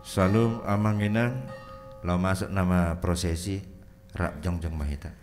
Salum amanginang lo masuk nama prosesi Rap Jongjong Mahita.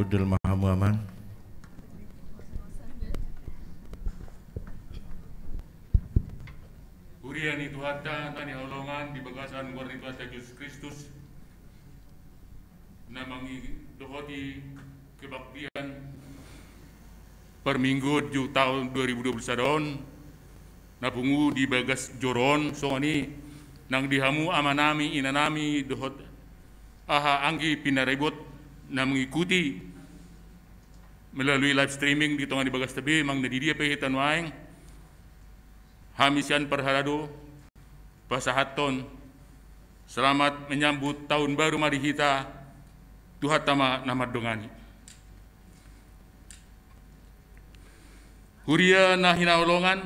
Abdul Mahamuaman. Uriani Tuhata tani haulongan di bagasan warni Tuhan Yesus Kristus namangi dohoti kebaktian per minggu ju tahun 2021 napungu di bagas joron songani nang dihamu amanami inanami dohot aha anggi pinaribot na mengikuti melalui live streaming di tengah di bagas tebe mang nadidia pehitan waeng hamisian perharado pasahaton selamat menyambut tahun baru marihita tuhatama nama dongani huria na hinaulongan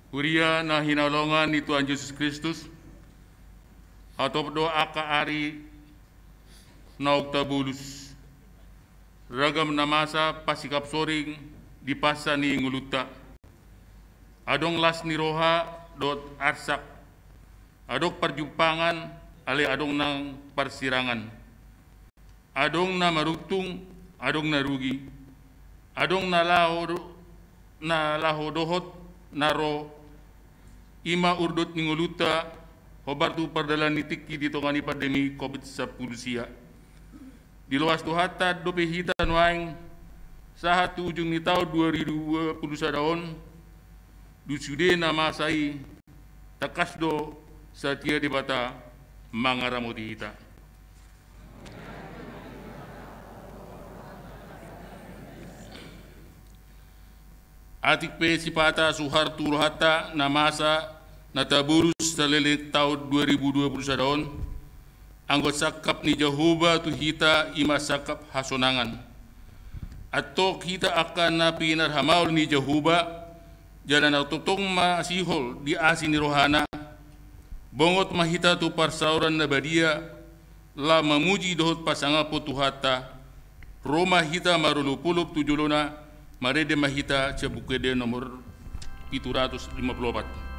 Huria na hinalongan ni Tuhan Yesus Kristus, atau doa ka ari nauk tabulus. Ragam na masa pasikap soring di pasa ni nguluta. Adong las ni roha dot arsak. Adong perjumpangan ale adong nang persirangan. Adong na marutung, adong na rugi. Adong na laho dohot naro ima urdot ni nguluta hobar tu perdalan nitiki di tongani pandemi COVID-19 sia. Di luas tu hatta dope hitan waing sahatu ujung ni tahun 2021 tahun dusude nama sai takasdo satia di bata mangaramoti hita. Atik pe sipata suhar turhata namasa nataburus talele tahun 2021 tahun anggot sakap ni Jehovah tu hita ima sakap hasonangan atau kita akan napi narhamaul ni Jehovah jalan autotong masihol di asini rohana bongot mahita tu parsauran nabadia la memuji dohot pasangan putuhata Roma hita marulupulup tujulona marede mahita cebukede nomor 754.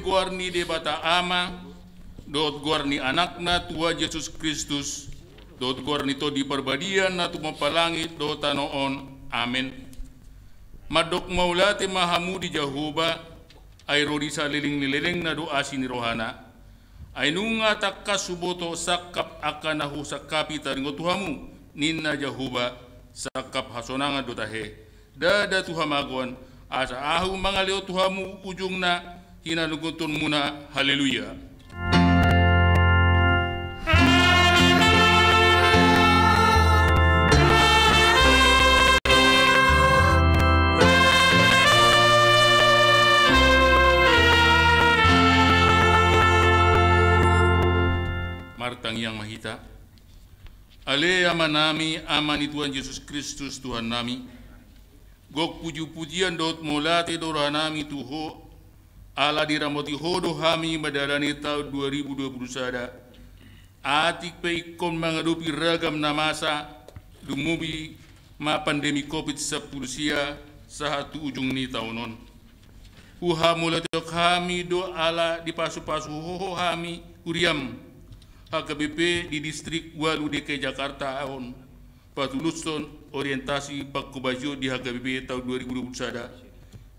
Guarni de bata ama, dot guarni anakna tua Yesus Kristus, dot guarni to di perbadian na tumapalangit dot tanoon. Amen. Madok maulate mahamu di Jehovah, ay rodi sa liling-liling na doa sinirohana, ay nunga takka suboto sakap akanahu sakapi taringo tuhamu, ninna Jehovah sakap hasonanga dotahe, dada tuhamaguan, asa ahu mangaleo tuhamu ujung na, hinalugutun muna, haleluya. Martang yang mahita, ale ama nami, ama ni Tuhan Yesus Kristus Tuhan nami, gok puji-pujian dot molate dora nami tuho, ala diramoti hodo hami madalani tahun 2021 atik pe ikon menghadapi ragam namasa dumubi ma pandemi COVID-19 sia sahatu ujung ni tahunon uha mulatok hami do ala di pasu-pasu hoho hami uriam HKBP di distrik Walu DKI Jakarta ahon patuluson orientasi Pakubajo di HKBP tahun 2021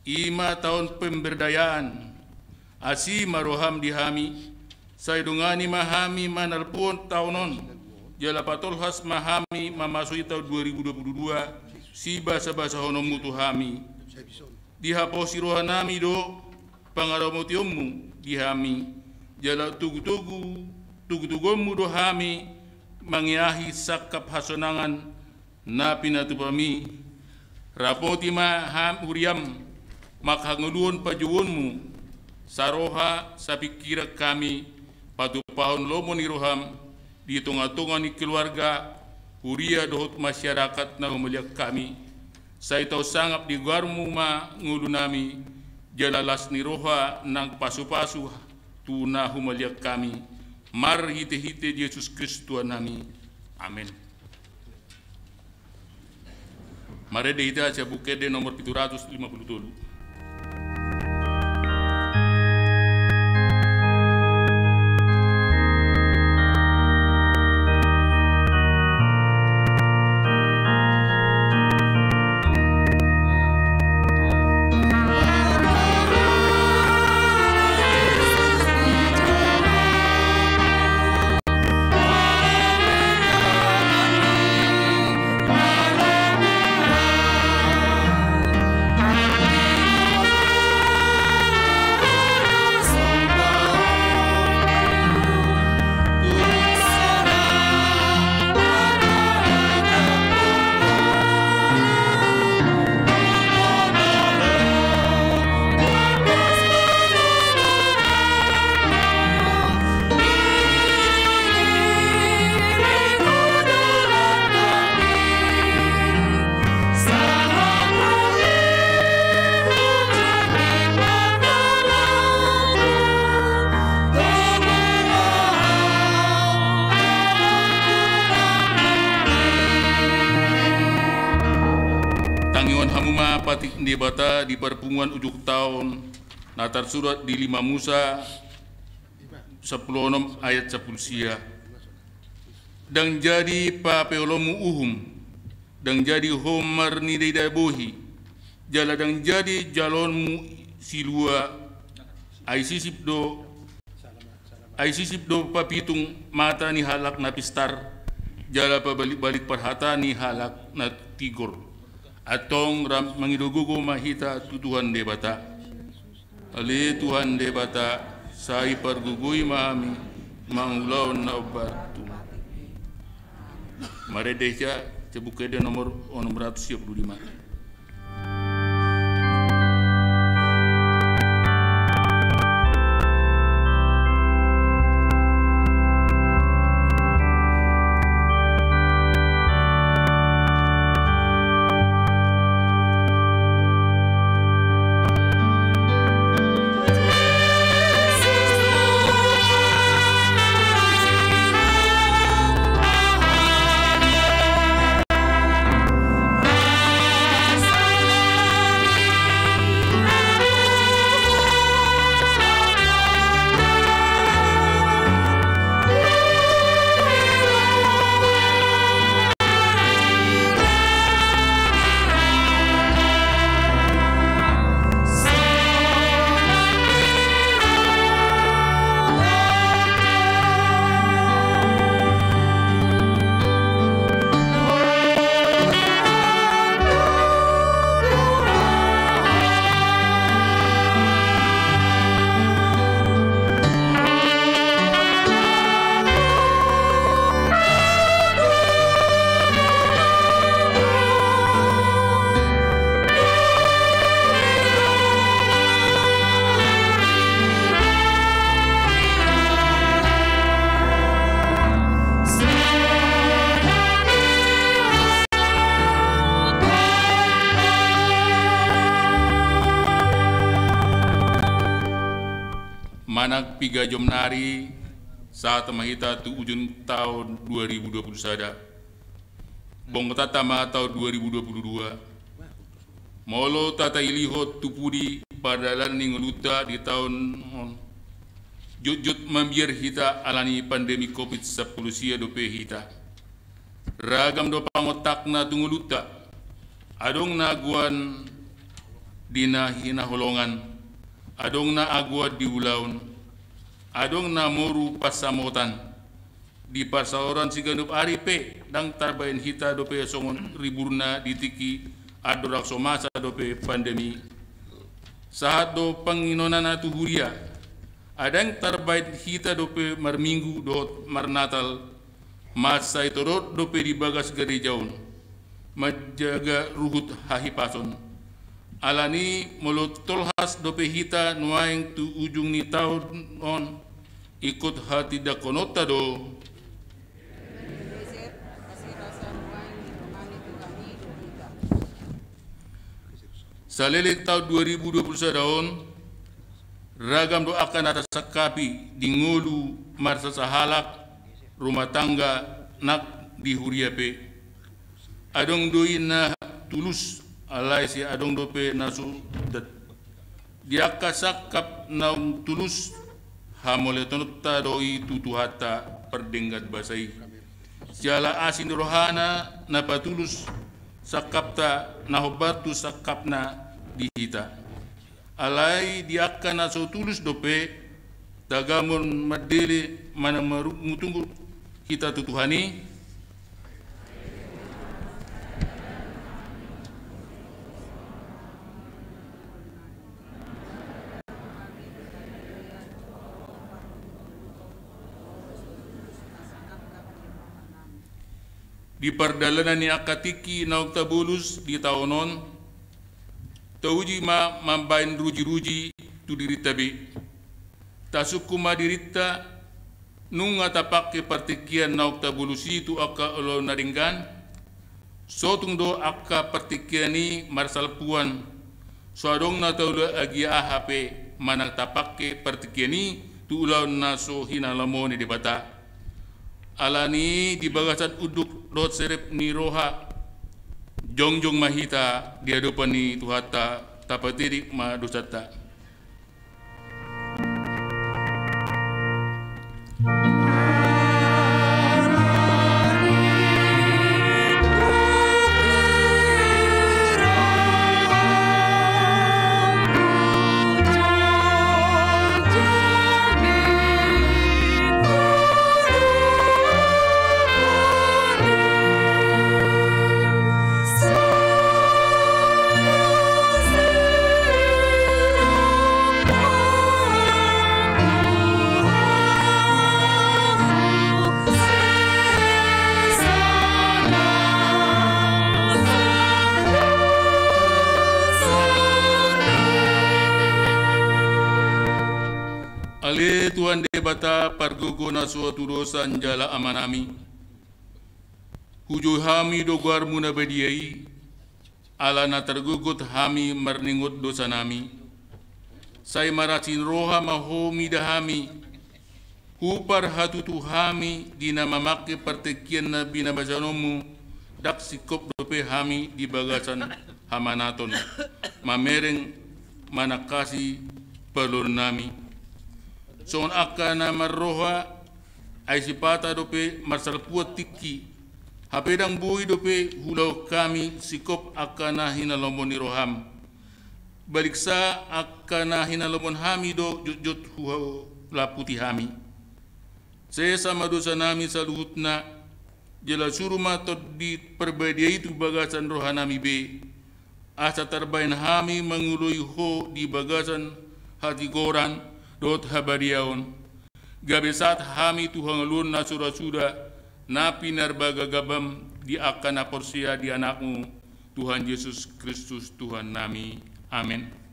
5 tahun pemberdayaan asi maroham dihami saya dungani mahami manalpun tahunon jala patolhas mahami mamasui tahun 2022 si basa-basa honomu tuhami dihaposi rohanami do pangaramotiomu dihami jala tugu-tugu tugutugomu dohami mangiahi sakap hasonangan na pinatupami rapoti ma ham uriam makhanguluon pajuwonmu saroha sa pikira kami patupahon lomo ni roham di tunga-tunga ni keluarga huria dohot masyarakat na umaliak kami sa itaw sangap di garmu ma ngudu nami jalalas ni roha nang pasu-pasu tuna humaliak kami mar hite-hite Yesus Kristus nami amin. Mari kita aja bukede nomor 757. Debata di perpunguan ujuk tahun natar surat di 5 Musa 10 ayat 10 sia dan jadi pa peolomu uhum dan jadi homer ni dai bohi jala dan jadi jalonmu silua ai sisip do papitung mata ni halak na pistar jala pa balik-balik perhata ni halak na tigor atong ram mangidugugo mahita tutuhan debata ali Tuhan debata sai pergugui mami mangulaw na obartu mare deja cebukede nomor 675. Manak piga jomnari saat mahita tu ujung tahun 2021 bong tata ma tahun 2022 molo tata iliho tupudi padalan ningoluta di tahun jut membiar hita alani pandemi COVID-19 sia dope hita ragam do pangotakna tunguluta adong naguan dina hina holongan adong na agua di ulaun adong na moru pasamotan di pasaoran siganup aripe dang tarbain hita dope songon riburna ditiki adorak somasa dope pandemi saat do panginonan atu huria Adang terbaik hita dope marminggu dot marnatal masa itu dot dope di bagas gerejaun majaga ruhut hahipason alani mulut tolhas dope hita nuaing tu ujung ni tahun on ikut hati dakonota do salelik tahun 2021 tahun ragam do akan atas sakapi di ngulu marsa sahalak rumah tangga nak di huriape adong doi na tulus alai si adong dope nasu dat dia kasakap na tulus hamole tonota doi tutuhata perdenggat basai siala asin rohana na patulus sakapta na hobatu sakapna dihita alai diakan aso tulus dope tagamon madele mana mutunggu kita tutuhani di perdalanan ni akatiki nauk tabulus di tahunon tauji ma mambain ruji-ruji tu dirita be tasukuma dirita nunga tapake partikian nauk tabulusi tu aka olo naringgan sotung do aka partikian ni marsal puan suadong na taula agi AHP manang tapake partikian ni tu ulau naso hinalamoni di bata alani di bagasan uduk dot serep ni roha jongjong mahita di hadapan ni tuhata tapatirik ma dosata Tuhan debata pargogo na suatu dosa njala amanami hujo hami dogar muna bediai ala na tergugut hami merningut dosa nami sai marasin roha mahomi dahami hupar hatutu hami dina mamake pertekian nabi na basanomu dak sikop dope hami di bagasan hamanaton mamereng manakasi pelur nami son akana marroha ay sipata dope marsal puat tiki hapedang bui dope hulau kami sikop akana hinalomon ni roham baliksa akana hinalomon hami do jut huau laputi hami sesama dosa nami saluhutna jela suruma tot di perbadia itu bagasan rohanami be asa terbain hami mengului ho di bagasan hati goran dot habariaon gabesat hami Tuhan lun na sura-sura napi narbaga gabam di akana porsia di anakmu Tuhan Yesus Kristus Tuhan nami amin.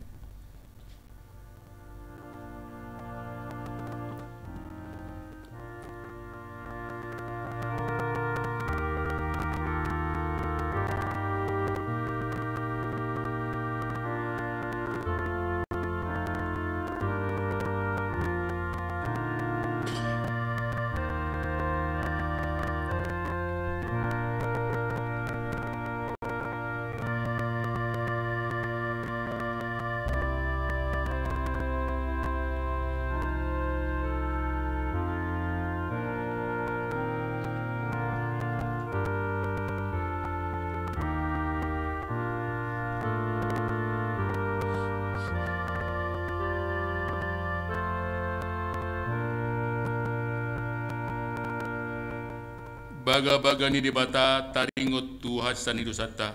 Baga-baga ni dibata taringot tu hasan itu sata.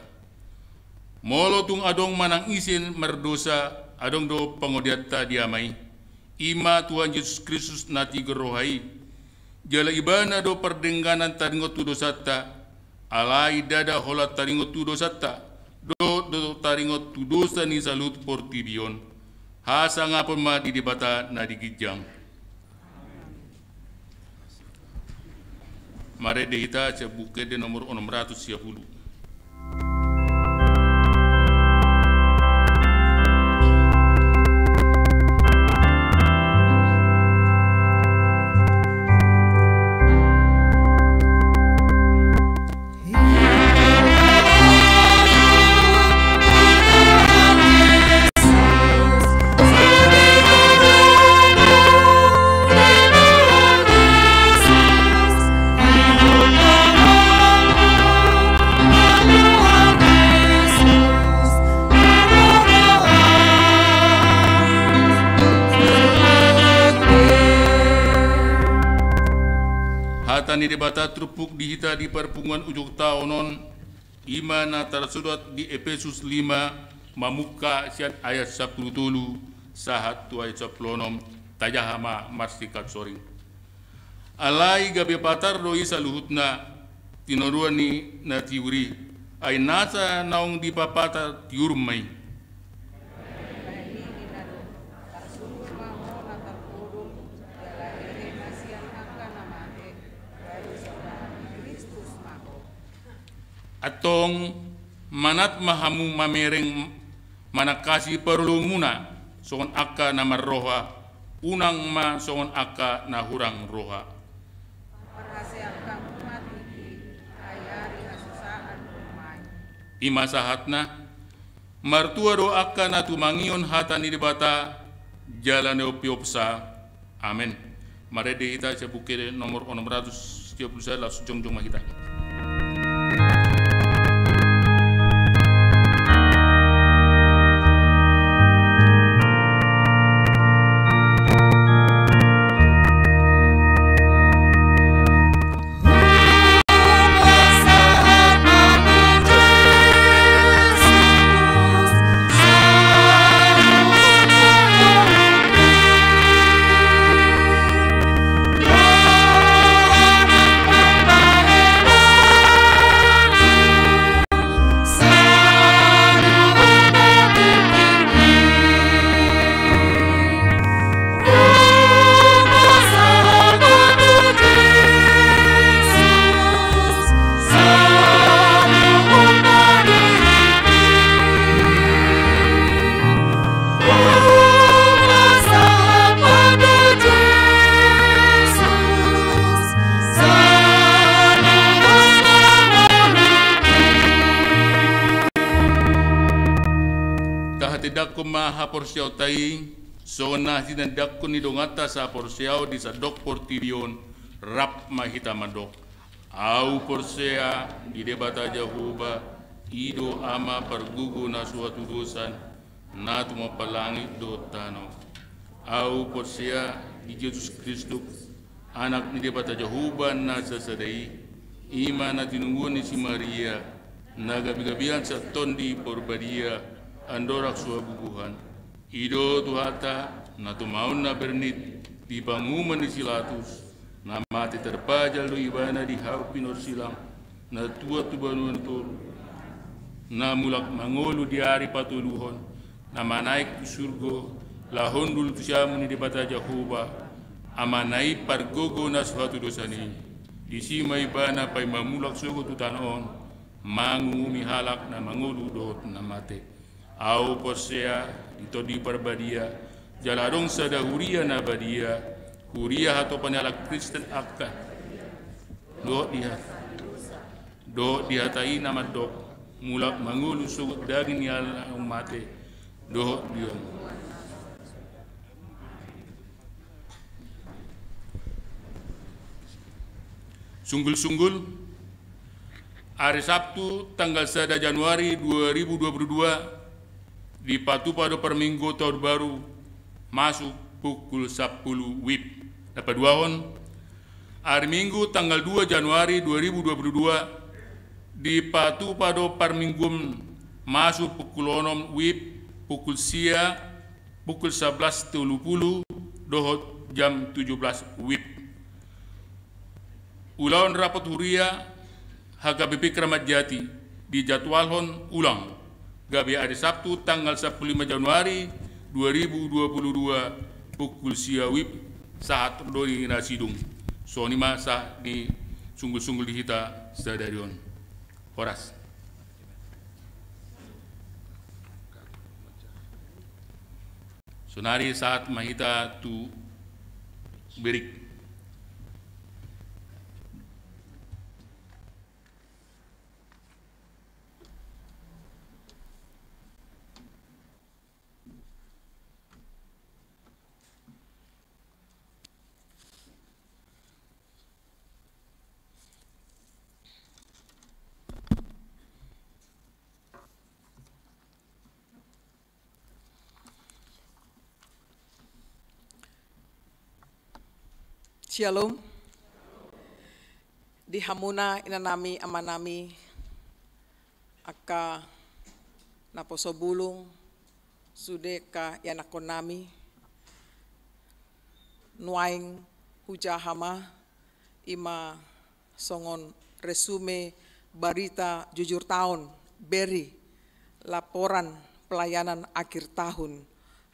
Molo tung adong manang isin merdosa adong do pangodiata diamai. ima Tuhan Yesus Kristus nati gerohai jala ibana do perdengganan taringot tu dosata alai dada hola taringot tu dosata do taringot tu dosa ni salut portibion hasa ngapon ma di debata na digijang mare de ita ce buke de nomor 610. Ni debata trupuk dihita di perpungan ujung tahunon imana tersudut di Efesus 5 mamuka siat ayat 10 sahat tu ayat 10 tajahama marsikat soring alai gabe patar doi saluhutna tinoruani na tiuri ay nasa naong di papata tiurmay atong manat mahamu mamereng manakasi perlu muna songon akka na marroha unang ma songon akka na hurang roha ima sahatna martua do akka na tumangion hata ni dibata jalan opiopsa amen marede ita cebuke nomor 630 langsung jong kita. Maha porsiao tai sona hidandak ko ni dongata sa porsiao di sa dok portibion rap mahita madok au porsea di debata jahuba ido ama pergugu na suatu dosan na tuma palangi do tano au porsea di Yesus Kristus anak ni debata jahuba na sasadai ima na tinungguan ni si Maria na gabi-gabian sa tondi porbadia andorak sua bubuhan ido tuhata na tumaun na bernit di banguman di silatus na mati terpajal do ibana di harpinor silang na tua tubanuan tol na mulak mangolu di hari patuluhon na manaik ke surgo lahon dulu tusiamu ni debata jahuba amanai pargogo na suatu dosani di sima ibana pai mamulak sugo tutanon mangumi halak na mangolu dot na mate au porsea itu di perbadia jaladong sada huria na badia huria atau penyalak Kristen akan do dihatai nama dok mulak mangulu sugut daging yang mate do dia sunggul-sunggul hari Sabtu tanggal 1 Januari 2022 di Patu pada perminggu tahun baru masuk pukul 10 WIB. Dapat duahon hari Minggu tanggal 2 Januari 2022 di Patu pada perminggu masuk pukul 6 WIB pukul sia pukul 11.30 dohot jam 17 WIB. Ulawan rapat huria HKBP Kramat Jati dijadwalkan ulang gabi hari Sabtu tanggal 15 Januari 2022 pukul sia WIB saat doi nasidung. Sonima sah di sungguh-sungguh dihita sadarion. Horas. Sonari saat mahita tu berik. Shalom. Di hamuna inanami amanami aka naposobulung sudeka yanakonami nuaing hujahama ima songon resume berita jujur tahun beri laporan pelayanan akhir tahun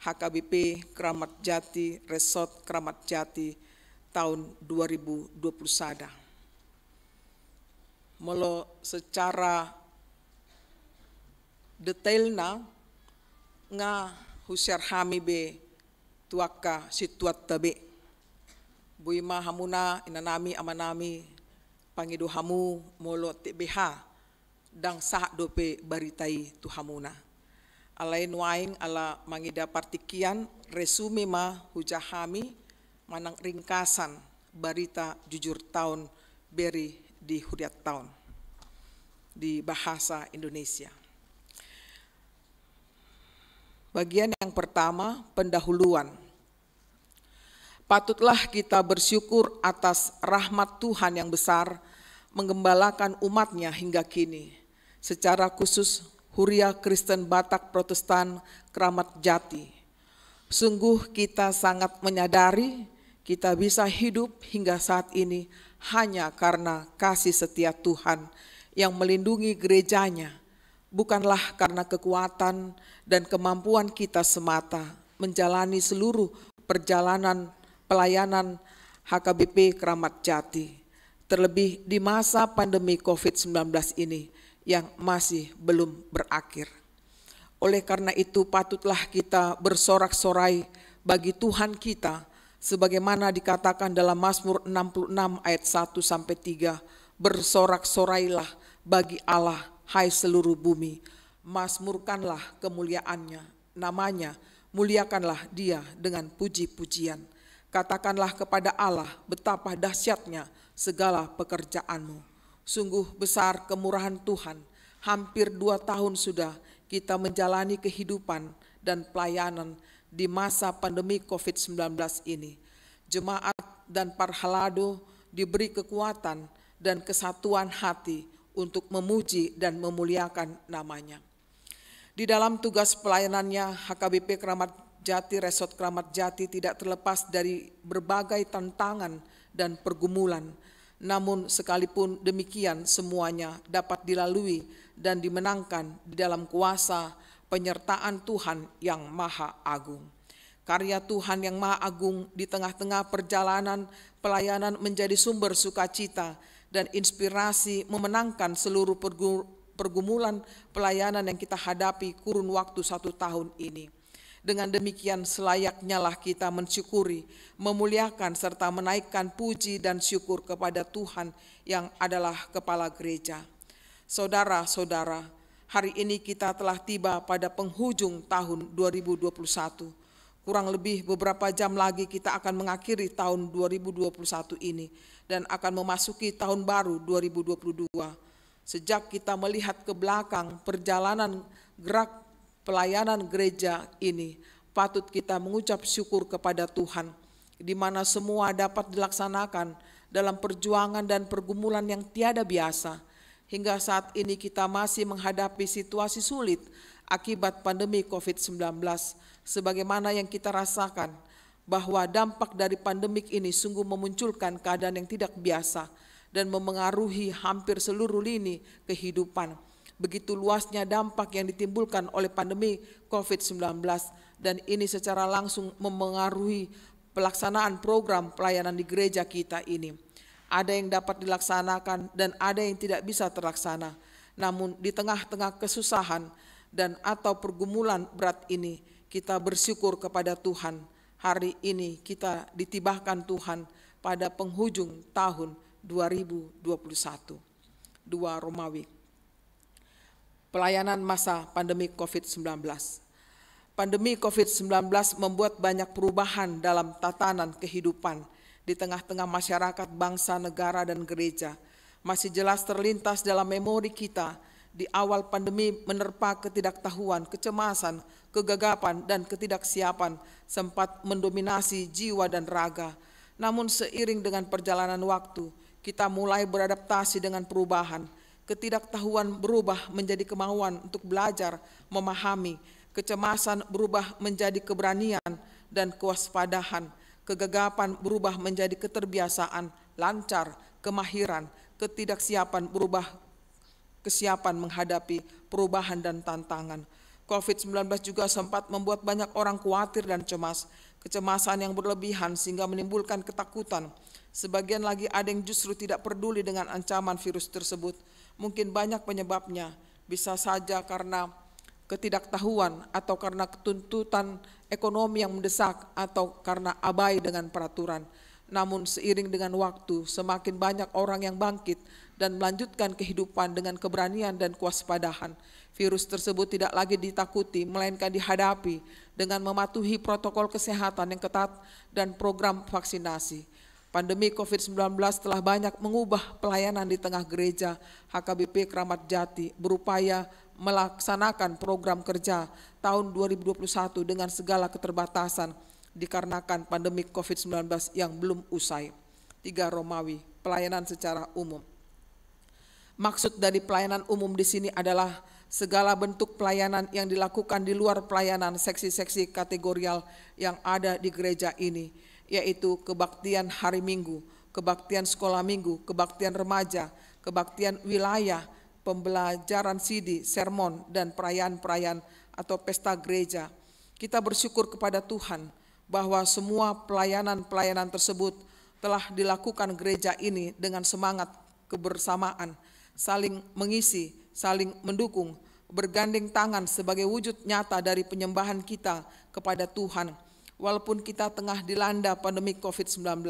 HKBP Kramat Jati Resort Kramat Jati tahun 2021. Molo secara detailna nga husyar hami be tuaka situat tabe. Buima hamuna inanami amanami pangido hamu molo TBH dang sah dope baritai tu hamuna. Alain waing ala mangida partikian resume ma hujahami manang ringkasan berita jujur tahun beri di huriat tahun di bahasa Indonesia. Bagian yang pertama, pendahuluan. Patutlah kita bersyukur atas rahmat Tuhan yang besar menggembalakan umatnya hingga kini. Secara khusus Huria Kristen Batak Protestan Kramat Jati. Sungguh kita sangat menyadari kita bisa hidup hingga saat ini hanya karena kasih setia Tuhan yang melindungi gerejanya, bukanlah karena kekuatan dan kemampuan kita semata menjalani seluruh perjalanan pelayanan HKBP Kramat Jati, terlebih di masa pandemi COVID-19 ini yang masih belum berakhir. Oleh karena itu patutlah kita bersorak-sorai bagi Tuhan kita, sebagaimana dikatakan dalam Mazmur 66 ayat 1-3, bersorak-sorailah bagi Allah, hai seluruh bumi, mazmurkanlah kemuliaannya, namanya, muliakanlah dia dengan puji-pujian. Katakanlah kepada Allah betapa dahsyatnya segala pekerjaanmu. Sungguh besar kemurahan Tuhan, hampir 2 tahun sudah kita menjalani kehidupan dan pelayanan di masa pandemi COVID-19 ini. Jemaat dan parhalado diberi kekuatan dan kesatuan hati untuk memuji dan memuliakan namanya. Di dalam tugas pelayanannya, HKBP Kramat Jati Resort Kramat Jati tidak terlepas dari berbagai tantangan dan pergumulan. Namun sekalipun demikian semuanya dapat dilalui dan dimenangkan di dalam kuasa penyertaan Tuhan yang Maha Agung. Karya Tuhan yang Maha Agung di tengah-tengah perjalanan pelayanan menjadi sumber sukacita dan inspirasi memenangkan seluruh pergumulan pelayanan yang kita hadapi kurun waktu 1 tahun ini. Dengan demikian selayaknya lah kita mensyukuri, memuliakan serta menaikkan puji dan syukur kepada Tuhan yang adalah Kepala Gereja. Saudara-saudara, hari ini kita telah tiba pada penghujung tahun 2021. Kurang lebih beberapa jam lagi kita akan mengakhiri tahun 2021 ini dan akan memasuki tahun baru 2022. Sejak kita melihat ke belakang perjalanan gerak pelayanan gereja ini, patut kita mengucap syukur kepada Tuhan, di mana semua dapat dilaksanakan dalam perjuangan dan pergumulan yang tiada biasa. Hingga saat ini kita masih menghadapi situasi sulit akibat pandemi COVID-19, sebagaimana yang kita rasakan bahwa dampak dari pandemik ini sungguh memunculkan keadaan yang tidak biasa dan memengaruhi hampir seluruh lini kehidupan. Begitu luasnya dampak yang ditimbulkan oleh pandemi COVID-19 dan ini secara langsung memengaruhi pelaksanaan program pelayanan di gereja kita ini. Ada yang dapat dilaksanakan dan ada yang tidak bisa terlaksana. Namun di tengah-tengah kesusahan dan atau pergumulan berat ini, kita bersyukur kepada Tuhan. Hari ini kita ditibahkan Tuhan pada penghujung tahun 2021. 2 Romawi. Pelayanan masa pandemi COVID-19. Pandemi COVID-19 membuat banyak perubahan dalam tatanan kehidupan di tengah-tengah masyarakat, bangsa, negara, dan gereja. Masih jelas terlintas dalam memori kita di awal pandemi menerpa ketidaktahuan, kecemasan, kegagapan, dan ketidaksiapan sempat mendominasi jiwa dan raga. Namun seiring dengan perjalanan waktu, kita mulai beradaptasi dengan perubahan. Ketidaktahuan berubah menjadi kemauan untuk belajar, memahami. Kecemasan berubah menjadi keberanian dan kewaspadaan. Kegagapan berubah menjadi keterbiasaan, lancar, kemahiran. Ketidaksiapan berubah kesiapan menghadapi perubahan dan tantangan. COVID-19 juga sempat membuat banyak orang khawatir dan cemas. Kecemasan yang berlebihan sehingga menimbulkan ketakutan. Sebagian lagi ada yang justru tidak peduli dengan ancaman virus tersebut. Mungkin banyak penyebabnya, bisa saja karena ketidaktahuan atau karena ketuntutan ekonomi yang mendesak atau karena abai dengan peraturan. Namun seiring dengan waktu, semakin banyak orang yang bangkit dan melanjutkan kehidupan dengan keberanian dan kewaspadaan. Virus tersebut tidak lagi ditakuti, melainkan dihadapi dengan mematuhi protokol kesehatan yang ketat dan program vaksinasi. Pandemi COVID-19 telah banyak mengubah pelayanan di tengah gereja. HKBP Kramat Jati berupaya melaksanakan program kerja tahun 2021 dengan segala keterbatasan dikarenakan pandemi COVID-19 yang belum usai. 3 Romawi, pelayanan secara umum. Maksud dari pelayanan umum di sini adalah segala bentuk pelayanan yang dilakukan di luar pelayanan seksi-seksi kategorial yang ada di gereja ini, yaitu kebaktian hari Minggu, kebaktian sekolah Minggu, kebaktian remaja, kebaktian wilayah, pembelajaran CD, sermon, dan perayaan-perayaan atau pesta gereja. Kita bersyukur kepada Tuhan bahwa semua pelayanan-pelayanan tersebut telah dilakukan gereja ini dengan semangat kebersamaan, saling mengisi, saling mendukung, bergandeng tangan sebagai wujud nyata dari penyembahan kita kepada Tuhan. Walaupun kita tengah dilanda pandemi COVID-19,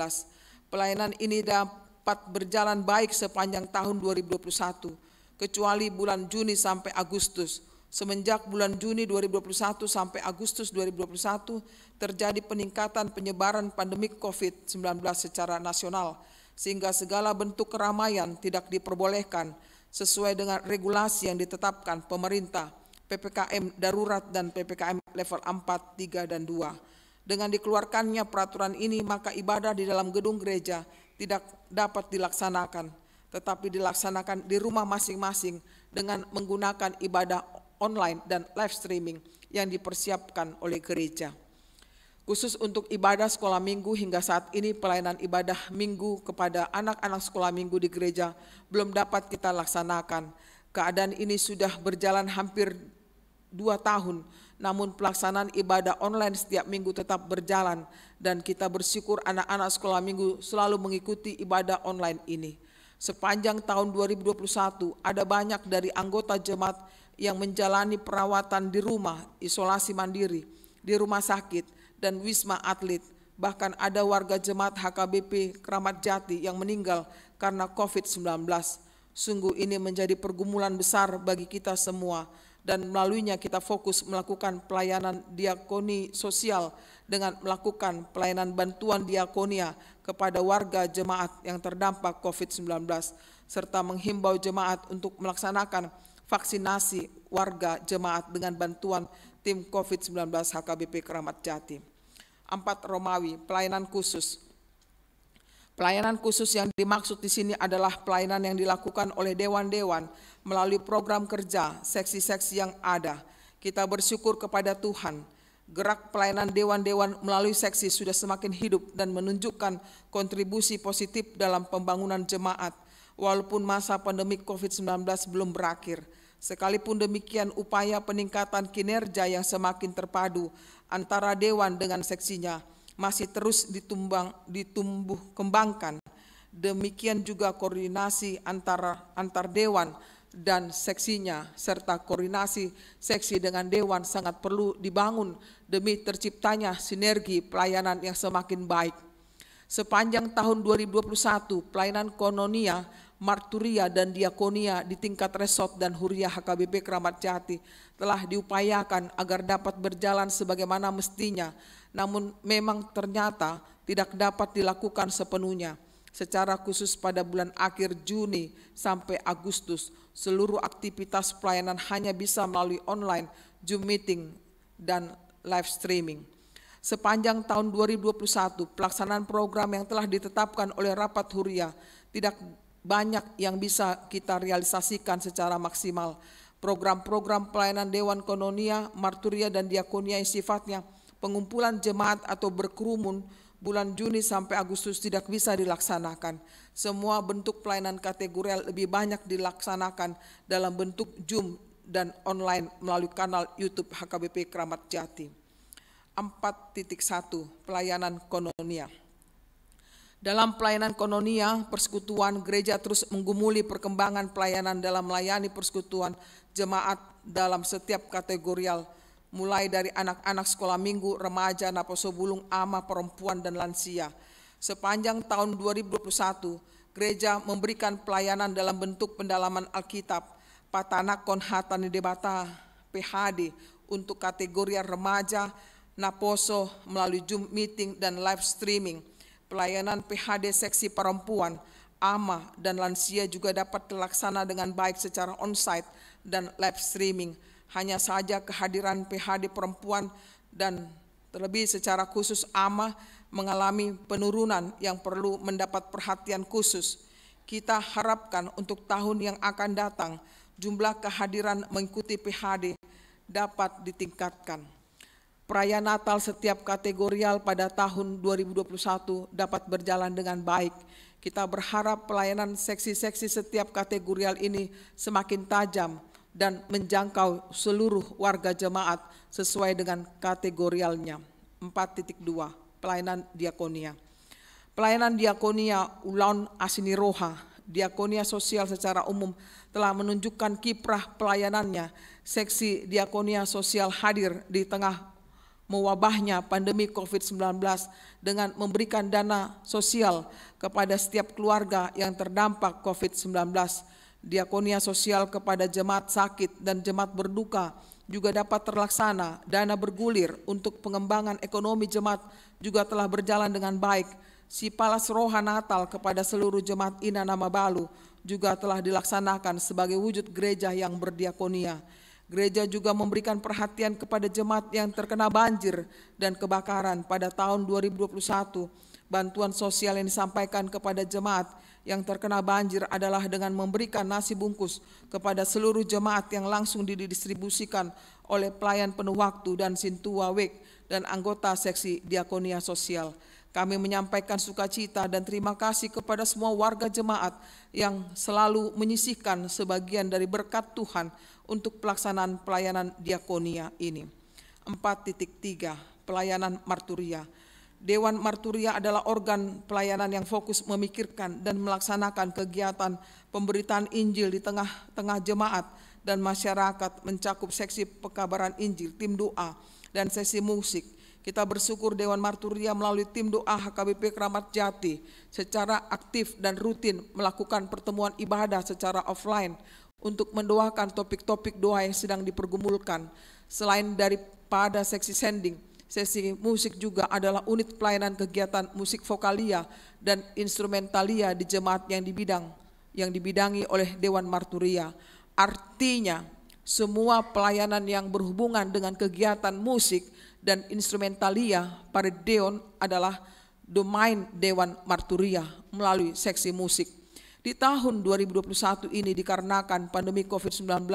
pelayanan ini dapat berjalan baik sepanjang tahun 2021, kecuali bulan Juni sampai Agustus. Semenjak bulan Juni 2021 sampai Agustus 2021 terjadi peningkatan penyebaran pandemi COVID-19 secara nasional, sehingga segala bentuk keramaian tidak diperbolehkan sesuai dengan regulasi yang ditetapkan pemerintah, PPKM darurat dan PPKM level 4, 3, dan 2. Dengan dikeluarkannya peraturan ini, maka ibadah di dalam gedung gereja tidak dapat dilaksanakan, tetapi dilaksanakan di rumah masing-masing dengan menggunakan ibadah online dan live streaming yang dipersiapkan oleh gereja. Khusus untuk ibadah sekolah minggu, hingga saat ini pelayanan ibadah minggu kepada anak-anak sekolah minggu di gereja belum dapat kita laksanakan. Keadaan ini sudah berjalan hampir 2 tahun, namun pelaksanaan ibadah online setiap minggu tetap berjalan dan kita bersyukur anak-anak sekolah minggu selalu mengikuti ibadah online ini. Sepanjang tahun 2021 ada banyak dari anggota jemaat yang menjalani perawatan di rumah, isolasi mandiri, di rumah sakit, dan wisma atlet. Bahkan ada warga jemaat HKBP Kramat Jati yang meninggal karena COVID-19. Sungguh ini menjadi pergumulan besar bagi kita semua, dan melaluinya kita fokus melakukan pelayanan diakoni sosial dengan melakukan pelayanan bantuan diakonia kepada warga jemaat yang terdampak COVID-19, serta menghimbau jemaat untuk melaksanakan vaksinasi warga jemaat dengan bantuan tim COVID-19 HKBP Kramat Jati. 4 Romawi, pelayanan khusus. Pelayanan khusus yang dimaksud di sini adalah pelayanan yang dilakukan oleh dewan-dewan melalui program kerja, seksi-seksi yang ada. Kita bersyukur kepada Tuhan Gerak pelayanan dewan-dewan melalui seksi sudah semakin hidup dan menunjukkan kontribusi positif dalam pembangunan jemaat, walaupun masa pandemi COVID-19 belum berakhir. Sekalipun demikian, upaya peningkatan kinerja yang semakin terpadu antara dewan dengan seksinya masih terus ditumbuh kembangkan. Demikian juga koordinasi antar dewan dan seksinya, serta koordinasi seksi dengan dewan sangat perlu dibangun demi terciptanya sinergi pelayanan yang semakin baik. Sepanjang tahun 2021, pelayanan kononia, marturia, dan diakonia di tingkat resort dan huria HKBP Kramat Jati telah diupayakan agar dapat berjalan sebagaimana mestinya, namun memang ternyata tidak dapat dilakukan sepenuhnya. Secara khusus pada bulan akhir Juni sampai Agustus, seluruh aktivitas pelayanan hanya bisa melalui online, Zoom meeting, dan live streaming. Sepanjang tahun 2021, pelaksanaan program yang telah ditetapkan oleh Rapat Huria tidak banyak yang bisa kita realisasikan secara maksimal. Program-program pelayanan Dewan Kononia, Marturia, dan Diakonia yang sifatnya pengumpulan jemaat atau berkerumun bulan Juni sampai Agustus tidak bisa dilaksanakan. Semua bentuk pelayanan kategorial lebih banyak dilaksanakan dalam bentuk Zoom dan online melalui kanal YouTube HKBP Kramat Jati. 4.1 Pelayanan Kononia. Dalam pelayanan kononia, persekutuan gereja terus menggumuli perkembangan pelayanan dalam melayani persekutuan jemaat dalam setiap kategorial, mulai dari anak-anak sekolah minggu, remaja, naposo bulung, ama, perempuan, dan lansia. Sepanjang tahun 2021, gereja memberikan pelayanan dalam bentuk pendalaman Alkitab, patana konhatan debata, PHD, untuk kategori remaja, naposo melalui Zoom meeting dan live streaming. Pelayanan PHD seksi perempuan, ama, dan lansia juga dapat dilaksana dengan baik secara onsite dan live streaming. Hanya saja kehadiran PHD perempuan dan terlebih secara khusus ama mengalami penurunan yang perlu mendapat perhatian khusus. Kita harapkan untuk tahun yang akan datang jumlah kehadiran mengikuti PHD dapat ditingkatkan. Perayaan Natal setiap kategorial pada tahun 2021 dapat berjalan dengan baik. Kita berharap pelayanan seksi-seksi setiap kategorial ini semakin tajam dan menjangkau seluruh warga jemaat sesuai dengan kategorialnya. 4.2 Pelayanan diakonia. Pelayanan diakonia Ulon Asiniroha, diakonia sosial secara umum telah menunjukkan kiprah pelayanannya. Seksi diakonia sosial hadir di tengah mewabahnya pandemi COVID-19 dengan memberikan dana sosial kepada setiap keluarga yang terdampak COVID-19. Diakonia sosial kepada jemaat sakit dan jemaat berduka juga dapat terlaksana. Dana bergulir untuk pengembangan ekonomi jemaat juga telah berjalan dengan baik. Sipalas Roha Natal kepada seluruh jemaat Ina Nama Balu juga telah dilaksanakan sebagai wujud gereja yang berdiakonia. Gereja juga memberikan perhatian kepada jemaat yang terkena banjir dan kebakaran pada tahun 2021. Bantuan sosial yang disampaikan kepada jemaat yang terkena banjir adalah dengan memberikan nasi bungkus kepada seluruh jemaat yang langsung didistribusikan oleh pelayan penuh waktu dan Sintua Wek dan anggota seksi diakonia sosial. Kami menyampaikan sukacita dan terima kasih kepada semua warga jemaat yang selalu menyisihkan sebagian dari berkat Tuhan untuk pelaksanaan pelayanan diakonia ini. 4.3 Pelayanan marturia. Dewan Marturia adalah organ pelayanan yang fokus memikirkan dan melaksanakan kegiatan pemberitaan Injil di tengah-tengah jemaat dan masyarakat, mencakup seksi pekabaran Injil, tim doa, dan sesi musik. Kita bersyukur Dewan Marturia melalui tim doa HKBP Kramat Jati secara aktif dan rutin melakukan pertemuan ibadah secara offline untuk mendoakan topik-topik doa yang sedang dipergumulkan. Selain daripada seksi sending, sesi musik juga adalah unit pelayanan kegiatan musik vokalia dan instrumentalia di jemaat yang dibidangi oleh Dewan Marturia. Artinya, semua pelayanan yang berhubungan dengan kegiatan musik dan instrumentalia pada Dewan adalah domain Dewan Marturia melalui seksi musik. Di tahun 2021 ini dikarenakan pandemi COVID-19,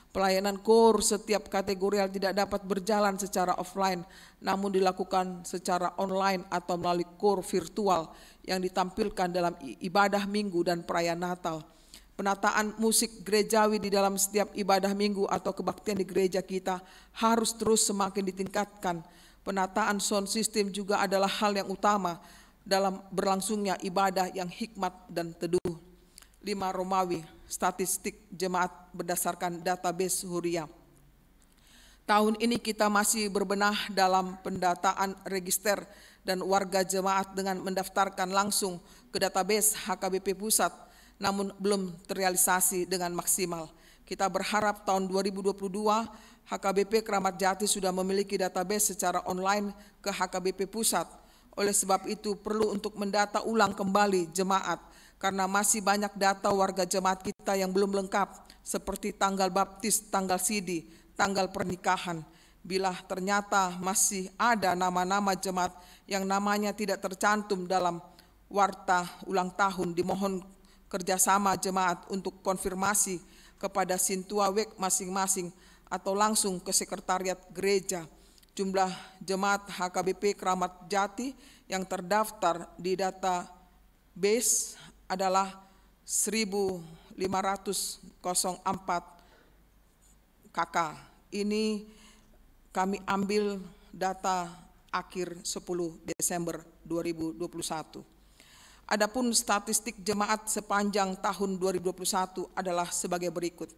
pelayanan KOR setiap kategorial tidak dapat berjalan secara offline, namun dilakukan secara online atau melalui KOR virtual yang ditampilkan dalam ibadah minggu dan perayaan Natal. Penataan musik gerejawi di dalam setiap ibadah minggu atau kebaktian di gereja kita harus terus semakin ditingkatkan. Penataan sound system juga adalah hal yang utama dalam berlangsungnya ibadah yang hikmat dan teduh. 5 Romawi, statistik jemaat berdasarkan database Huria. Tahun ini kita masih berbenah dalam pendataan register dan warga jemaat dengan mendaftarkan langsung ke database HKBP Pusat, namun belum terrealisasi dengan maksimal. Kita berharap tahun 2022 HKBP Kramat Jati sudah memiliki database secara online ke HKBP Pusat. Oleh sebab itu perlu untuk mendata ulang kembali jemaat, karena masih banyak data warga jemaat kita yang belum lengkap, seperti tanggal baptis, tanggal sidi, tanggal pernikahan. Bila ternyata masih ada nama-nama jemaat yang namanya tidak tercantum dalam warta ulang tahun, dimohon kerjasama jemaat untuk konfirmasi kepada Sintua WEK masing-masing atau langsung ke sekretariat gereja. Jumlah jemaat HKBP Kramat Jati yang terdaftar di database adalah 1.504 KK. Ini kami ambil data akhir 10 Desember 2021. Adapun statistik jemaat sepanjang tahun 2021 adalah sebagai berikut.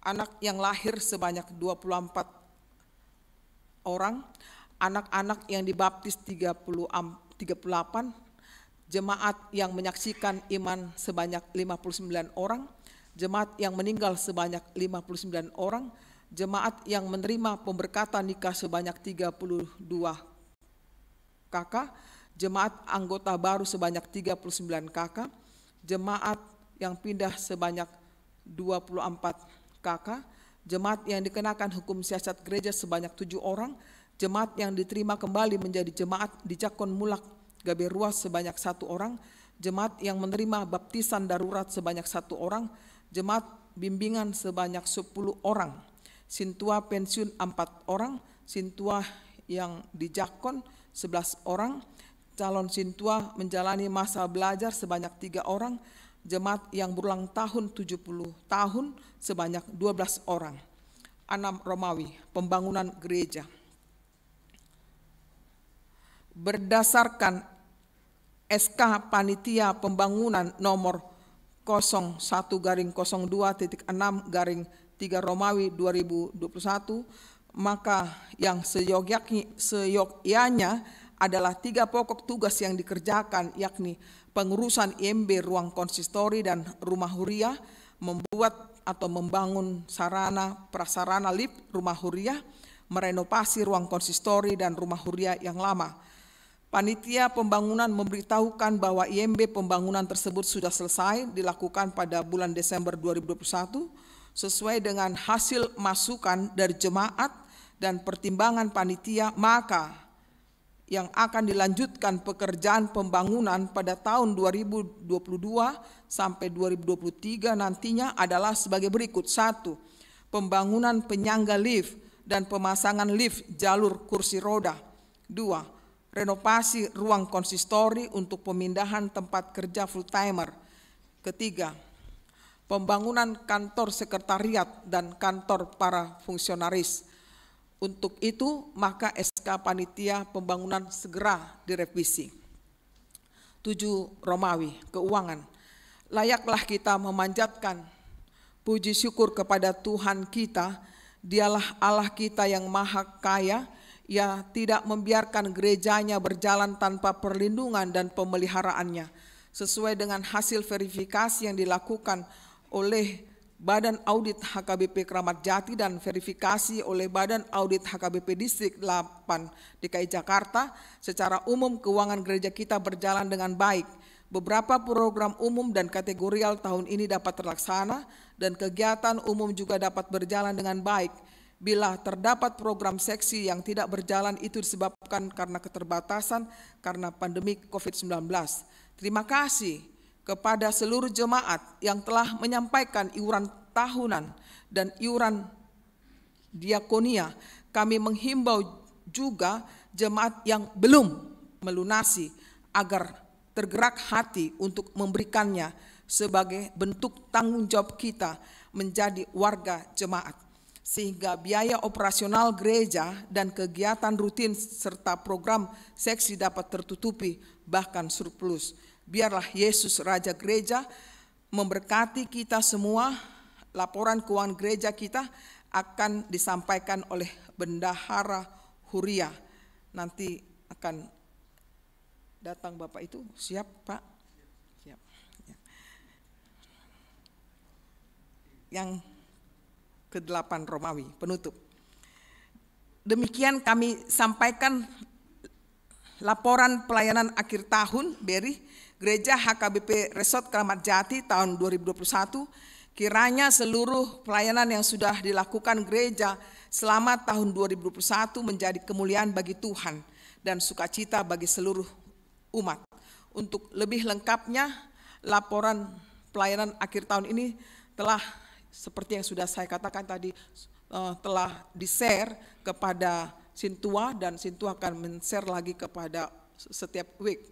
Anak yang lahir sebanyak 24 orang, anak-anak yang dibaptis 38, jemaat yang menyaksikan iman sebanyak 59 orang, jemaat yang meninggal sebanyak 59 orang, jemaat yang menerima pemberkatan nikah sebanyak 32 KK, jemaat anggota baru sebanyak 39 KK, jemaat yang pindah sebanyak 24 KK, jemaat yang dikenakan hukum siasat gereja sebanyak 7 orang, jemaat yang diterima kembali menjadi jemaat di Jakon Mulak Gabe Ruas sebanyak 1 orang, jemaat yang menerima baptisan darurat sebanyak 1 orang, jemaat bimbingan sebanyak 10 orang, Sintua pensiun 4 orang, Sintua yang di Jakon 11 orang, calon Sintua menjalani masa belajar sebanyak 3 orang, jemaat yang berulang tahun 70 tahun sebanyak 12 orang. 6 Romawi, pembangunan gereja. Berdasarkan SK Panitia Pembangunan nomor 01/02.6/3 Romawi 2021, maka yang seyogyanya adalah 3 pokok tugas yang dikerjakan, yakni pengurusan IMB ruang konsistori dan rumah huria, membuat atau membangun sarana prasarana lift rumah huria, merenovasi ruang konsistori dan rumah huria yang lama. Panitia pembangunan memberitahukan bahwa IMB pembangunan tersebut sudah selesai dilakukan pada bulan Desember 2021 sesuai dengan hasil masukan dari jemaat dan pertimbangan panitia, maka yang akan dilanjutkan pekerjaan pembangunan pada tahun 2022 sampai 2023 nantinya adalah sebagai berikut. 1. Pembangunan penyangga lift dan pemasangan lift jalur kursi roda. 2. Renovasi ruang konsistori untuk pemindahan tempat kerja full timer. Ketiga, pembangunan kantor sekretariat dan kantor para fungsionaris. Untuk itu, maka SK Panitia Pembangunan segera direvisi. 7 Romawi, keuangan. Layaklah kita memanjatkan puji syukur kepada Tuhan kita, Dialah Allah kita yang maha kaya. Ia tidak membiarkan gerejanya berjalan tanpa perlindungan dan pemeliharaannya. Sesuai dengan hasil verifikasi yang dilakukan oleh Badan Audit HKBP Kramat Jati dan verifikasi oleh Badan Audit HKBP Distrik 8 DKI Jakarta, secara umum keuangan gereja kita berjalan dengan baik. Beberapa program umum dan kategorial tahun ini dapat terlaksana dan kegiatan umum juga dapat berjalan dengan baik. Bila terdapat program seksi yang tidak berjalan, itu disebabkan karena keterbatasan karena pandemi COVID-19. Terima kasih kepada seluruh jemaat yang telah menyampaikan iuran tahunan dan iuran diakonia, kami menghimbau juga jemaat yang belum melunasi agar tergerak hati untuk memberikannya sebagai bentuk tanggung jawab kita menjadi warga jemaat, sehingga biaya operasional gereja dan kegiatan rutin serta program seksi dapat tertutupi bahkan surplus. Biarlah Yesus Raja Gereja memberkati kita semua. Laporan keuangan gereja kita akan disampaikan oleh Bendahara Huria. Nanti akan datang Bapak itu. Siap Pak? Siap. Yang ke-8 Romawi, penutup. Demikian kami sampaikan laporan pelayanan akhir tahun BERI Gereja HKBP Resort Kramat Jati tahun 2021. Kiranya seluruh pelayanan yang sudah dilakukan gereja selama tahun 2021 menjadi kemuliaan bagi Tuhan dan sukacita bagi seluruh umat. Untuk lebih lengkapnya, laporan pelayanan akhir tahun ini telah, seperti yang sudah saya katakan tadi, telah di-share kepada Sintua dan Sintua akan men-share lagi kepada setiap week.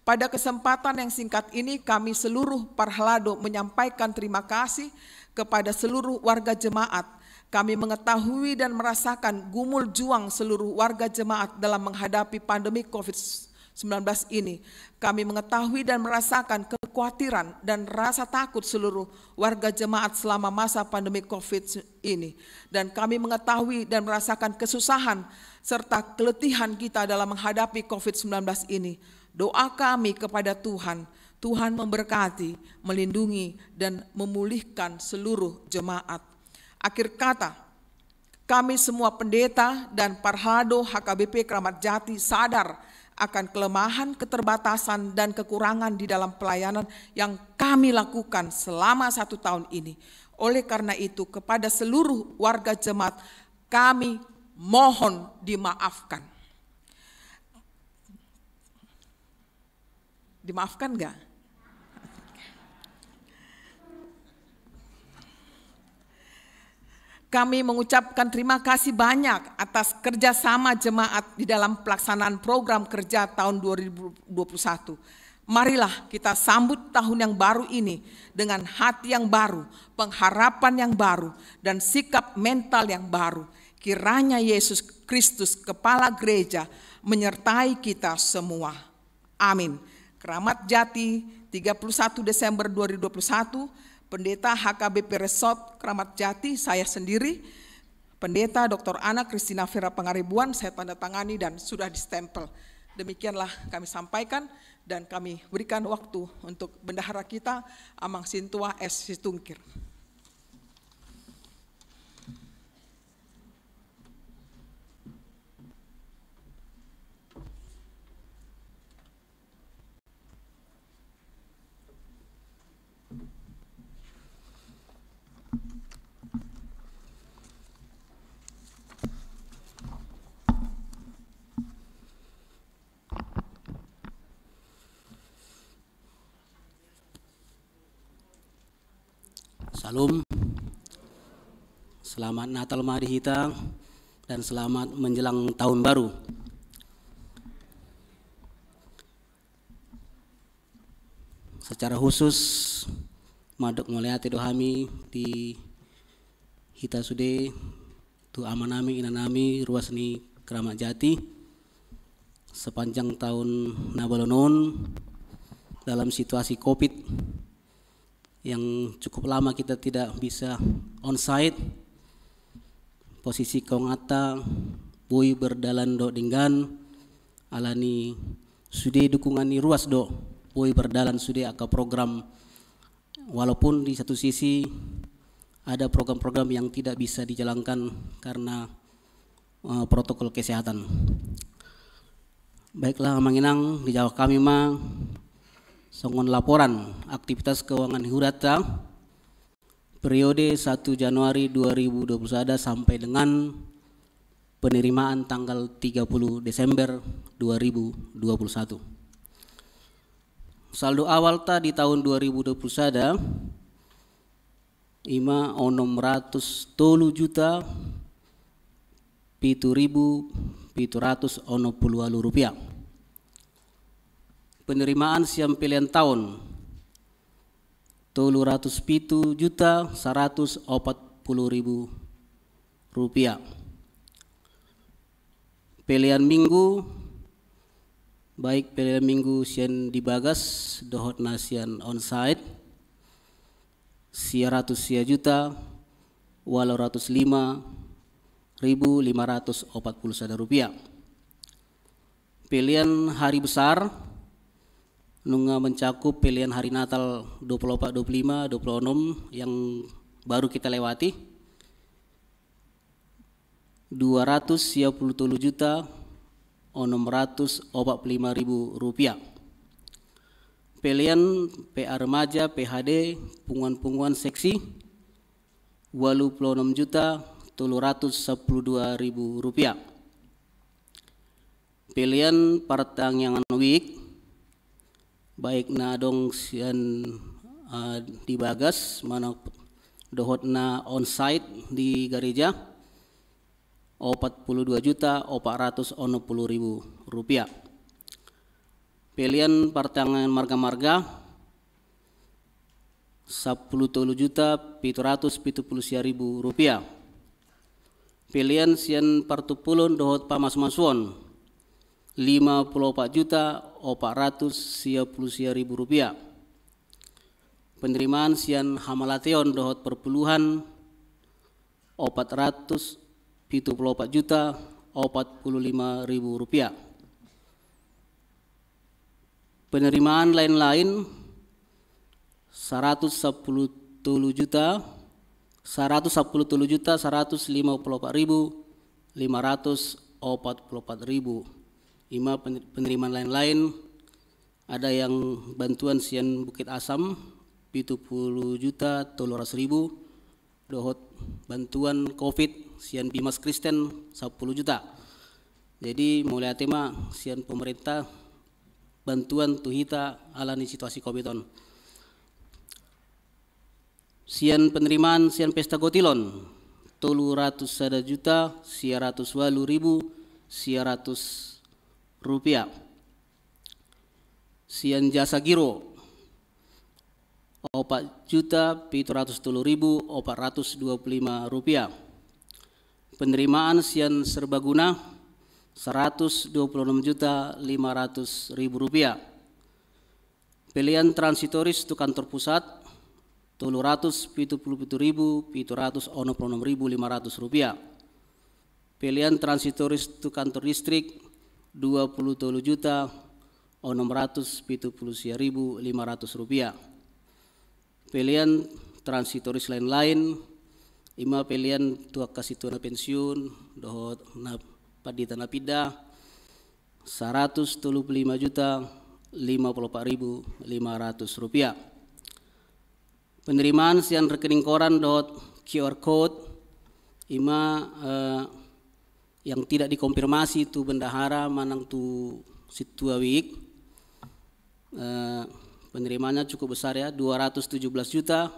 Pada kesempatan yang singkat ini kami seluruh Parhalado menyampaikan terima kasih kepada seluruh warga jemaat. Kami mengetahui dan merasakan gumul juang seluruh warga jemaat dalam menghadapi pandemi COVID-19 ini. Kami mengetahui dan merasakan kekhawatiran dan rasa takut seluruh warga jemaat selama masa pandemi COVID ini. Dan kami mengetahui dan merasakan kesusahan serta keletihan kita dalam menghadapi COVID-19 ini. Doa kami kepada Tuhan, Tuhan memberkati, melindungi, dan memulihkan seluruh jemaat. Akhir kata, kami semua pendeta dan Parhalado HKBP Kramat Jati sadar akan kelemahan, keterbatasan, dan kekurangan di dalam pelayanan yang kami lakukan selama 1 tahun ini. Oleh karena itu, kepada seluruh warga jemaat, kami mohon dimaafkan. Dimaafkan enggak? Kami mengucapkan terima kasih banyak atas kerjasama jemaat di dalam pelaksanaan program kerja tahun 2021. Marilah kita sambut tahun yang baru ini dengan hati yang baru, pengharapan yang baru, dan sikap mental yang baru. Kiranya Yesus Kristus, Kepala Gereja, menyertai kita semua. Amin. Kramat Jati, 31 Desember 2021, Pendeta HKBP Resort Kramat Jati, saya sendiri, Pendeta Dr. Ana Kristina Vera Pangaribuan, saya tanda tangani dan sudah distempel. Demikianlah kami sampaikan dan kami berikan waktu untuk bendahara kita, Amang Sintua S. Situngkir. Salam, selamat Natal Mari Hita dan selamat menjelang tahun baru. Secara khusus, madok melihat dohami di Hita Sude, tu amanami inanami ruasni Kramat Jati sepanjang tahun nabalonon dalam situasi COVID yang cukup lama kita tidak bisa on-site, posisi kongata, bui berdalan do dinggan, alani sudah dukungan ni ruas do, bui berdalan sudah aka program, walaupun di satu sisi ada program-program yang tidak bisa dijalankan karena protokol kesehatan. Baiklah Manginang, dijawab kami mah songon laporan aktivitas keuangan Hurata periode 1 Januari 2021 sampai dengan penerimaan tanggal 30 Desember 2021. Saldo awal ta di tahun 2020 sada ima 603 juta 7.780 rupiah. Penerimaan siam pilihan tahun 307 juta 140.000 rupiah. Pilihan minggu baik pilihan minggu sian dibagas dohot nasian onsite 100 juta 805.540 rupiah. Pilihan hari besar nunga mencakup pilihan hari Natal 24, 25, 26 yang baru kita lewati 237 juta 645.000 rupiah. Pilihan PA remaja PHD punguan-punguan seksi 86 juta 312.000 rupiah. Pilihan pertangyangan week baik na dong sian dibagas mana dohot na onsite di gereja 42 juta 460.000 rupiah. Pilihan pertangyangan marga-marga 10 juta 770.000 rupiah. Pilihan sian partupulun dohot pamas-masuon 54 juta 410.000 rupiah. Penerimaan sian hamalateon dohot perpuluhan 474 juta 45.000 rupiah. Penerimaan lain-lain 110 juta 154.544.000. Ima penerimaan lain-lain ada yang bantuan sian Bukit Asam 70 juta 300.000, dohot bantuan COVID sian Bimas Kristen 10 juta. Jadi mulai tema sian pemerintah bantuan tuhita alani situasi COVID-on. Sian penerimaan sian pesta gotilon 300 juta 100.000 rupiah. Sian jasa giro 4 juta 710.425 rupiah. Penerimaan sian serbaguna 126 juta 500.000 rupiah. Pilihan transitoris untuk kantor pusat 377.766.500 rupiah. Pilihan transitoris untuk kantor distrik 27 juta 670.500 rupiah. Pilihan transitoris lain-lain 5 pilihan tuak kasih tuana pensiun dohot na padita napida 135 juta 54.500 rupiah. Penerimaan sian rekening koran dohot QR code 5 yang tidak dikonfirmasi tu bendahara manang tu situa week. Penerimanya cukup besar ya 217 juta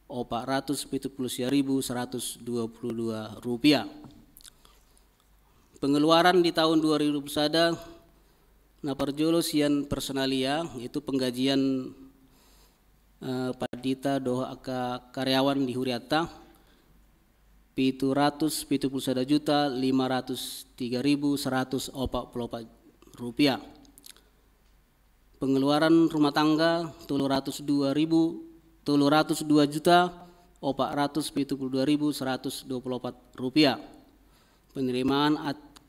470.122 rupiah. Pengeluaran di tahun 2021 naparjolo sian personalia itu penggajian padita doa karyawan di Huriata 771 juta 503.144 rupiah. Pengeluaran rumah tangga 202 juta 472.124 rupiah. Penerimaan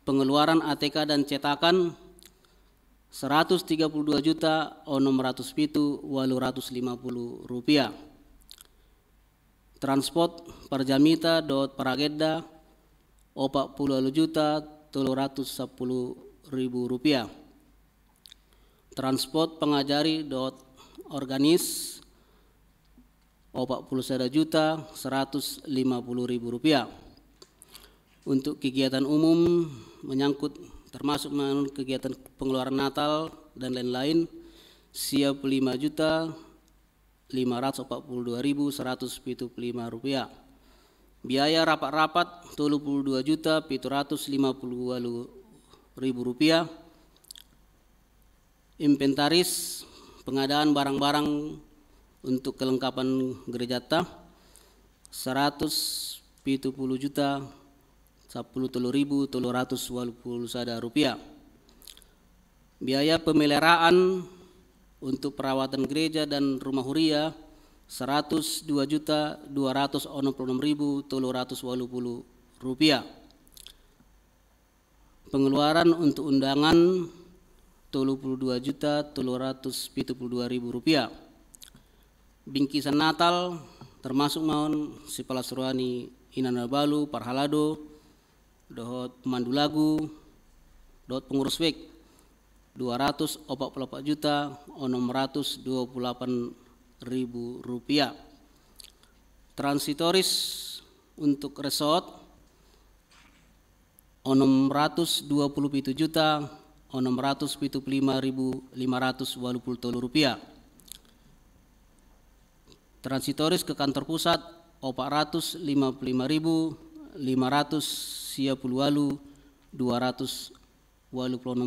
pengeluaran ATK dan cetakan 132 juta 607.850 rupiah. Transport parjamita dot parageda 40 juta 310.000 rupiah. Transport pengajari dot organis 41 juta 150.000 rupiah. Untuk kegiatan umum menyangkut termasuk kegiatan pengeluaran Natal dan lain-lain siap 5.542.175 rupiah. Biaya rapat-rapat 32.750.000 rupiah. Inventaris pengadaan barang-barang untuk kelengkapan gereja 170.010.380 rupiah. Biaya pemeliharaan untuk perawatan gereja dan rumah huria 102.266.380 rupiah. Pengeluaran untuk undangan 32.372.000 rupiah. Bingkisan Natal termasuk maun Sipala Suruhani Inanabalu Parhalado dohot pemandu lagu dohot pengurus WEK 244.628.000 rupiah. Transitoris untuk resort 627.675.580 rupiah. Transitoris ke kantor pusat 455.500.286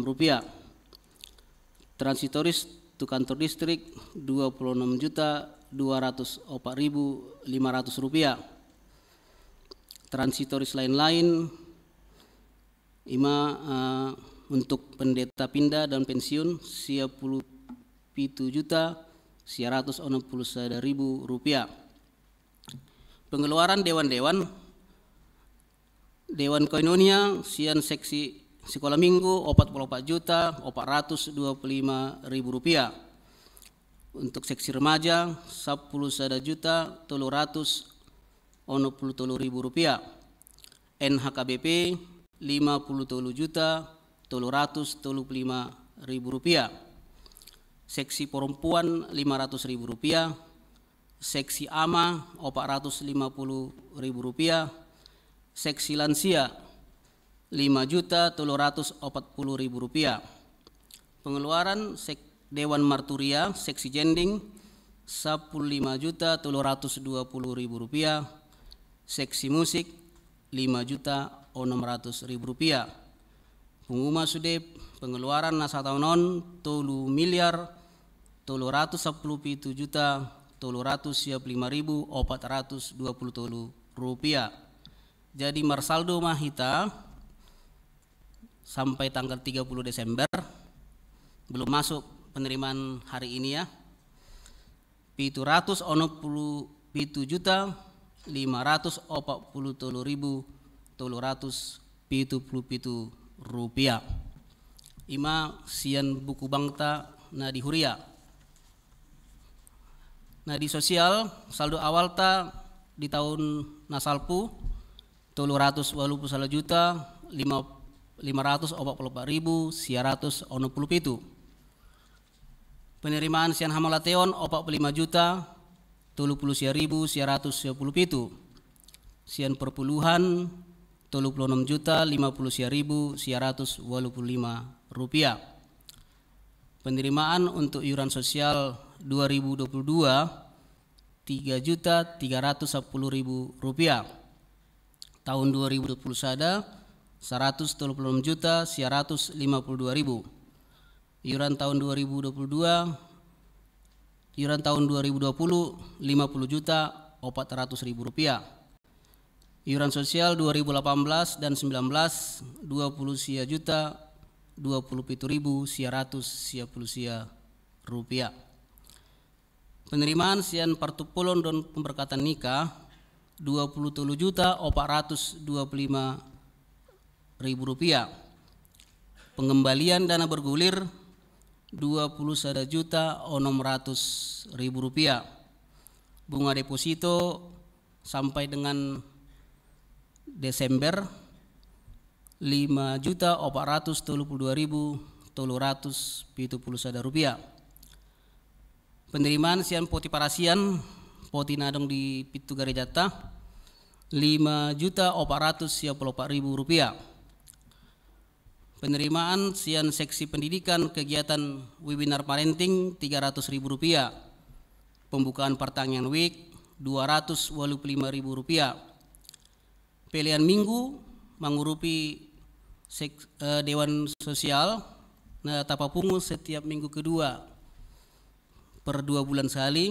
rupiah. Transitoris ke kantor distrik 26.204.500 rupiah. Transitoris lain-lain untuk pendeta pindah dan pensiun 10.760.000 rupiah. Pengeluaran dewan-dewan Dewan Koinonia sian seksi sekolah minggu 44.425.000 rupiah. Untuk seksi remaja 10.300.000 rupiah. NHKBP 50.735.000 rupiah. Seksi perempuan 500.000 rupiah. Seksi AMA 450.000 rupiah. Seksi lansia 5.340.000 rupiah. Pengeluaran Dewan Marturia seksi jending 15.320.000 rupiah. Seksi musik 5.600.000 rupiah. Pengumuman sudep pengeluaran nasa tahunon 3.117.355.420 rupiah. Jadi marsaldo mahita sampai tanggal 30 Desember belum masuk penerimaan hari ini ya 767.540.377 rupiah. Ima sian buku bangta na di huria. Nah di sosial saldo awal ta di tahun nasalpu 381.544.967. Penerimaan sian hamalateon 45.030.117. Sian perpuluhan 36.050.125 rupiah. Penerimaan untuk iuran sosial 2022 3.310.000 rupiah. Tahun 2021 136.152.000. Iuran tahun 2022, iuran tahun 2020 50.400.000 rupiah. Iuran sosial 2018 dan 19 20.027.190 rupiah. Penerimaan sian partupulon dan pemberkatan nikah 27.425.000 rupiah. Pengembalian dana bergulir 21.600.000 rupiah. Bunga deposito sampai dengan Desember 5.432.371 rupiah. Penerimaan sian poti parasian poti nadong di Pitu Garejata 5.454.000 rupiah. Penerimaan sian seksi pendidikan kegiatan webinar parenting Rp300.000. Pembukaan pertanian week Rp285.000. Pilihan minggu mengurupi Dewan Sosial Tapapungu setiap minggu kedua per 2 bulan sekali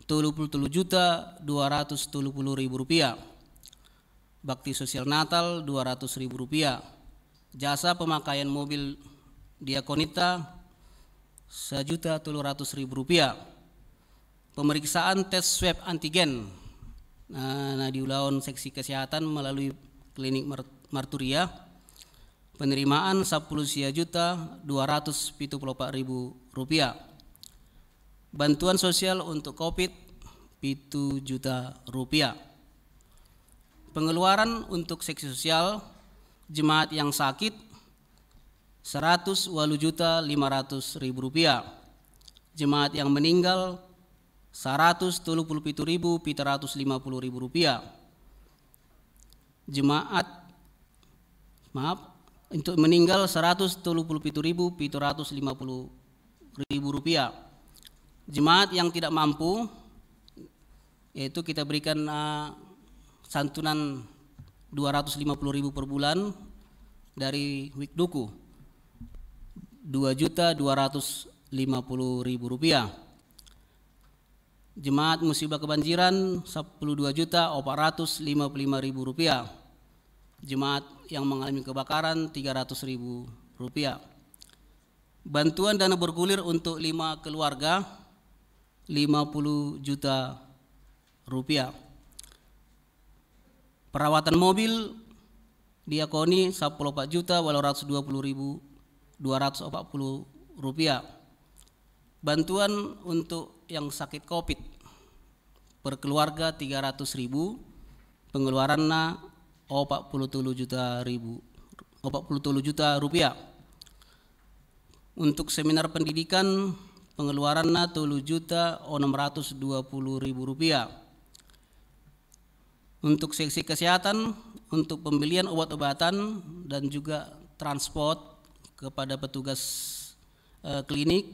Rp33.270.000. Bakti sosial Natal Rp200.000. Jasa pemakaian mobil diakonita Rp1.300.000. Pemeriksaan tes swab antigen diulaun seksi kesehatan melalui klinik Marturia. Penerimaan Rp10.274.000. Bantuan sosial untuk COVID Rp7 juta. Pengeluaran untuk seksi sosial jemaat yang sakit Rp108.500.000. Jemaat yang meninggal Rp137.750.000. Untuk meninggal Rp137.750.000. Jemaat yang tidak mampu yaitu kita berikan santunan Rp250.000 per bulan dari Wikduku Rp2.250.000. Jemaat musibah kebanjiran Rp12.455.000. Jemaat yang mengalami kebakaran Rp300.000. Bantuan dana bergulir untuk 5 keluarga Rp50 juta. Perawatan mobil diakoni Rp14.820.240. Bantuan untuk yang sakit COVID per keluarga Rp300.000. Pengeluarannya Rp47 juta. Untuk seminar pendidikan pengeluarannya Rp7.620.000. Untuk seksi kesehatan, untuk pembelian obat-obatan dan juga transport kepada petugas klinik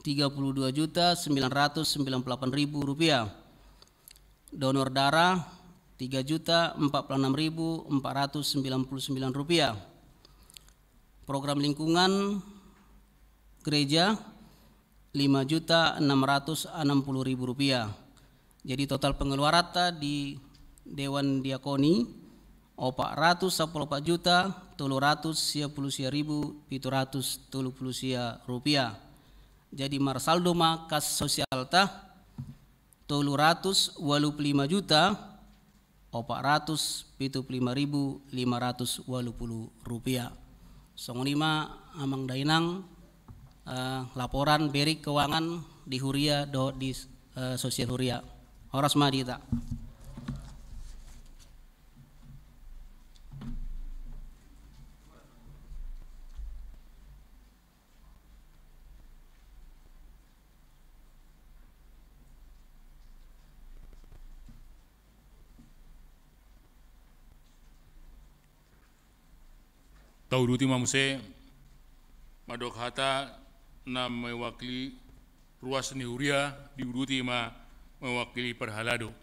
Rp32.998.000. Donor darah Rp3.046.499. Program lingkungan gereja Rp5.660.000. Jadi total pengeluaran di Dewan Diakoni Rp410.370.730 Jadi marsaldo makas sosial ta Rp300.475.580. Songonima amang dainang laporan berik keuangan di Huria di sosial Huria. Horas Madita. Tauduti mamuse madok hata na mewakili ruas ni Huria diuduti mewakili perhalado.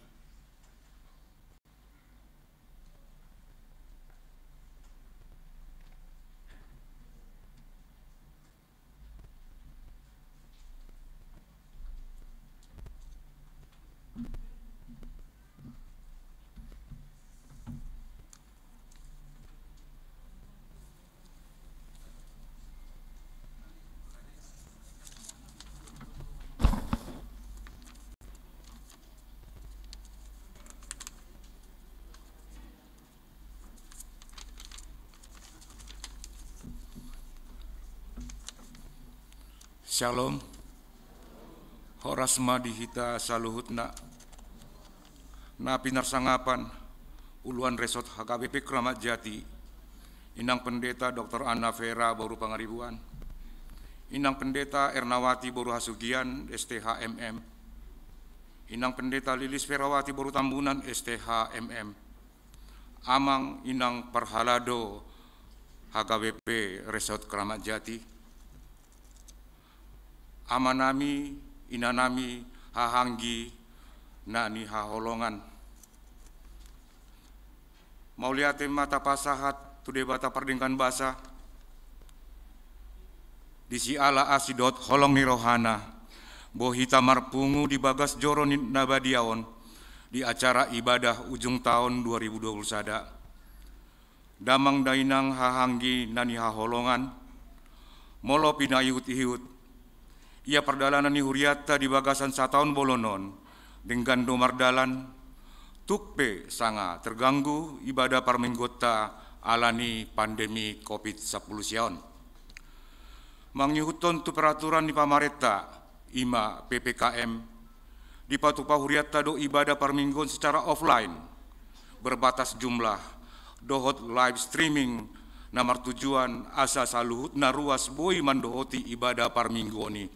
Shalom. Horas madihita saluhutna na pinarsangapan uluan resort HKBP Kramat Jati. Inang Pendeta Dr. Anna Vera Boru Pangaribuan. Inang Pendeta Ernawati Boru Hasugian STHMM. Inang Pendeta Lilis Ferawati Boru Tambunan STHMM. Amang Inang Parhalado HKBP Resort Kramat Jati, amanami, inanami, hahanggi, nani haholongan. Mauliate mata pasahat, tude bata pardingkan basa, disi ala asidot holong ni rohana, bohita marpungu di bagas joro ni nabadiaon, di acara ibadah ujung tahun 2020 sada. Damang dainang hahanggi nani haholongan, molo pinayut-ihut. Ia perdalanan ni huriata di bagasan satahun bolonon, dengan domardalan, tukpe sanga terganggu ibadah parmenggota alani pandemi COVID-19 sion. Mangyuhuton tu peraturan di pamareta, ima PPKM, di patupa huriata do ibadah parminggon secara offline, berbatas jumlah, dohot live streaming, namar tujuan asa saluhut na ruas boi mandohoti ibadah parminggoni.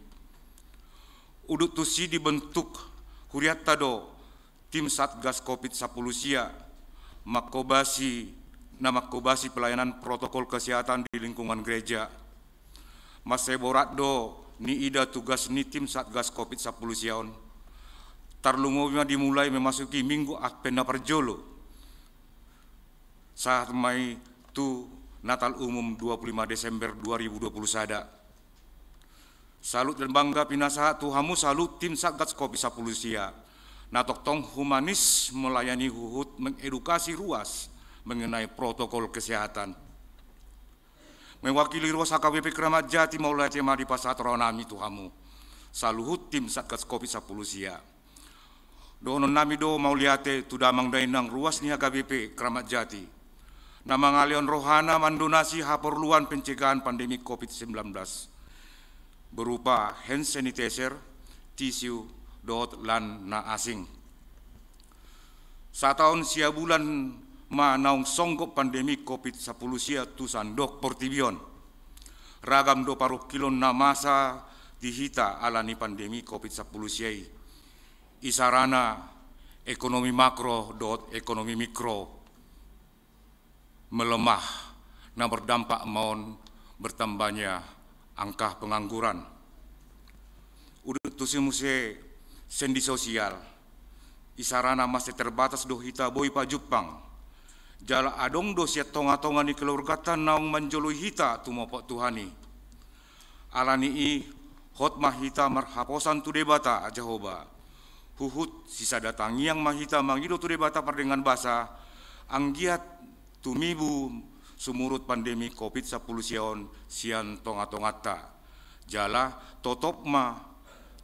Udut tusi dibentuk huriata do tim Satgas COVID-19 sia, makobasi pelayanan protokol kesehatan di lingkungan gereja. Maseborat do ni ida tugas ni tim Satgas COVID-19 sion. Tarlungownya dimulai memasuki minggu Advent perjolo. Saat mai tu Natal umum 25 Desember 2020 sada. Salut dan bangga pinasahat Tuhamu salut tim Satgas COVID-19 sia. Natok tong humanis melayani huhut mengedukasi ruas mengenai protokol kesehatan. Mewakili ruas HKBP Kramat Jati maulai tema di pasat ronami Tuhamu. Saluhut tim Satgas COVID-19 sia. Donon nami do mauliate tu damang dainang ruas ni HKBP Kramat Jati. Nama ngalion rohana mandonasi haperluan pencegahan pandemi COVID-19 berupa hand sanitizer, tisu, dot lan na asing. Satahun sia bulan naung songgok pandemi COVID-19 sia tu sandok portibion. Ragam do paruh kilon na masa dihita alani pandemi COVID-19 sia. Isarana ekonomi makro dot ekonomi mikro melemah na berdampak maun bertambahnya angka pengangguran. Udah tusi muse sendi sosial. Isarana masih terbatas do hita boi pa Jepang. Jala adong do siat tonga-tonga ni keluargatan naung manjoloi hita tumopok Tuhani. Alani i hot mahita marhaposan tu debata Jehoba. Huhut sisa datang yang mahita mangido tu debata perdengan basa. Anggiat tumibu sumurut pandemi COVID-19 sian tonga-tongata. Jala totop ma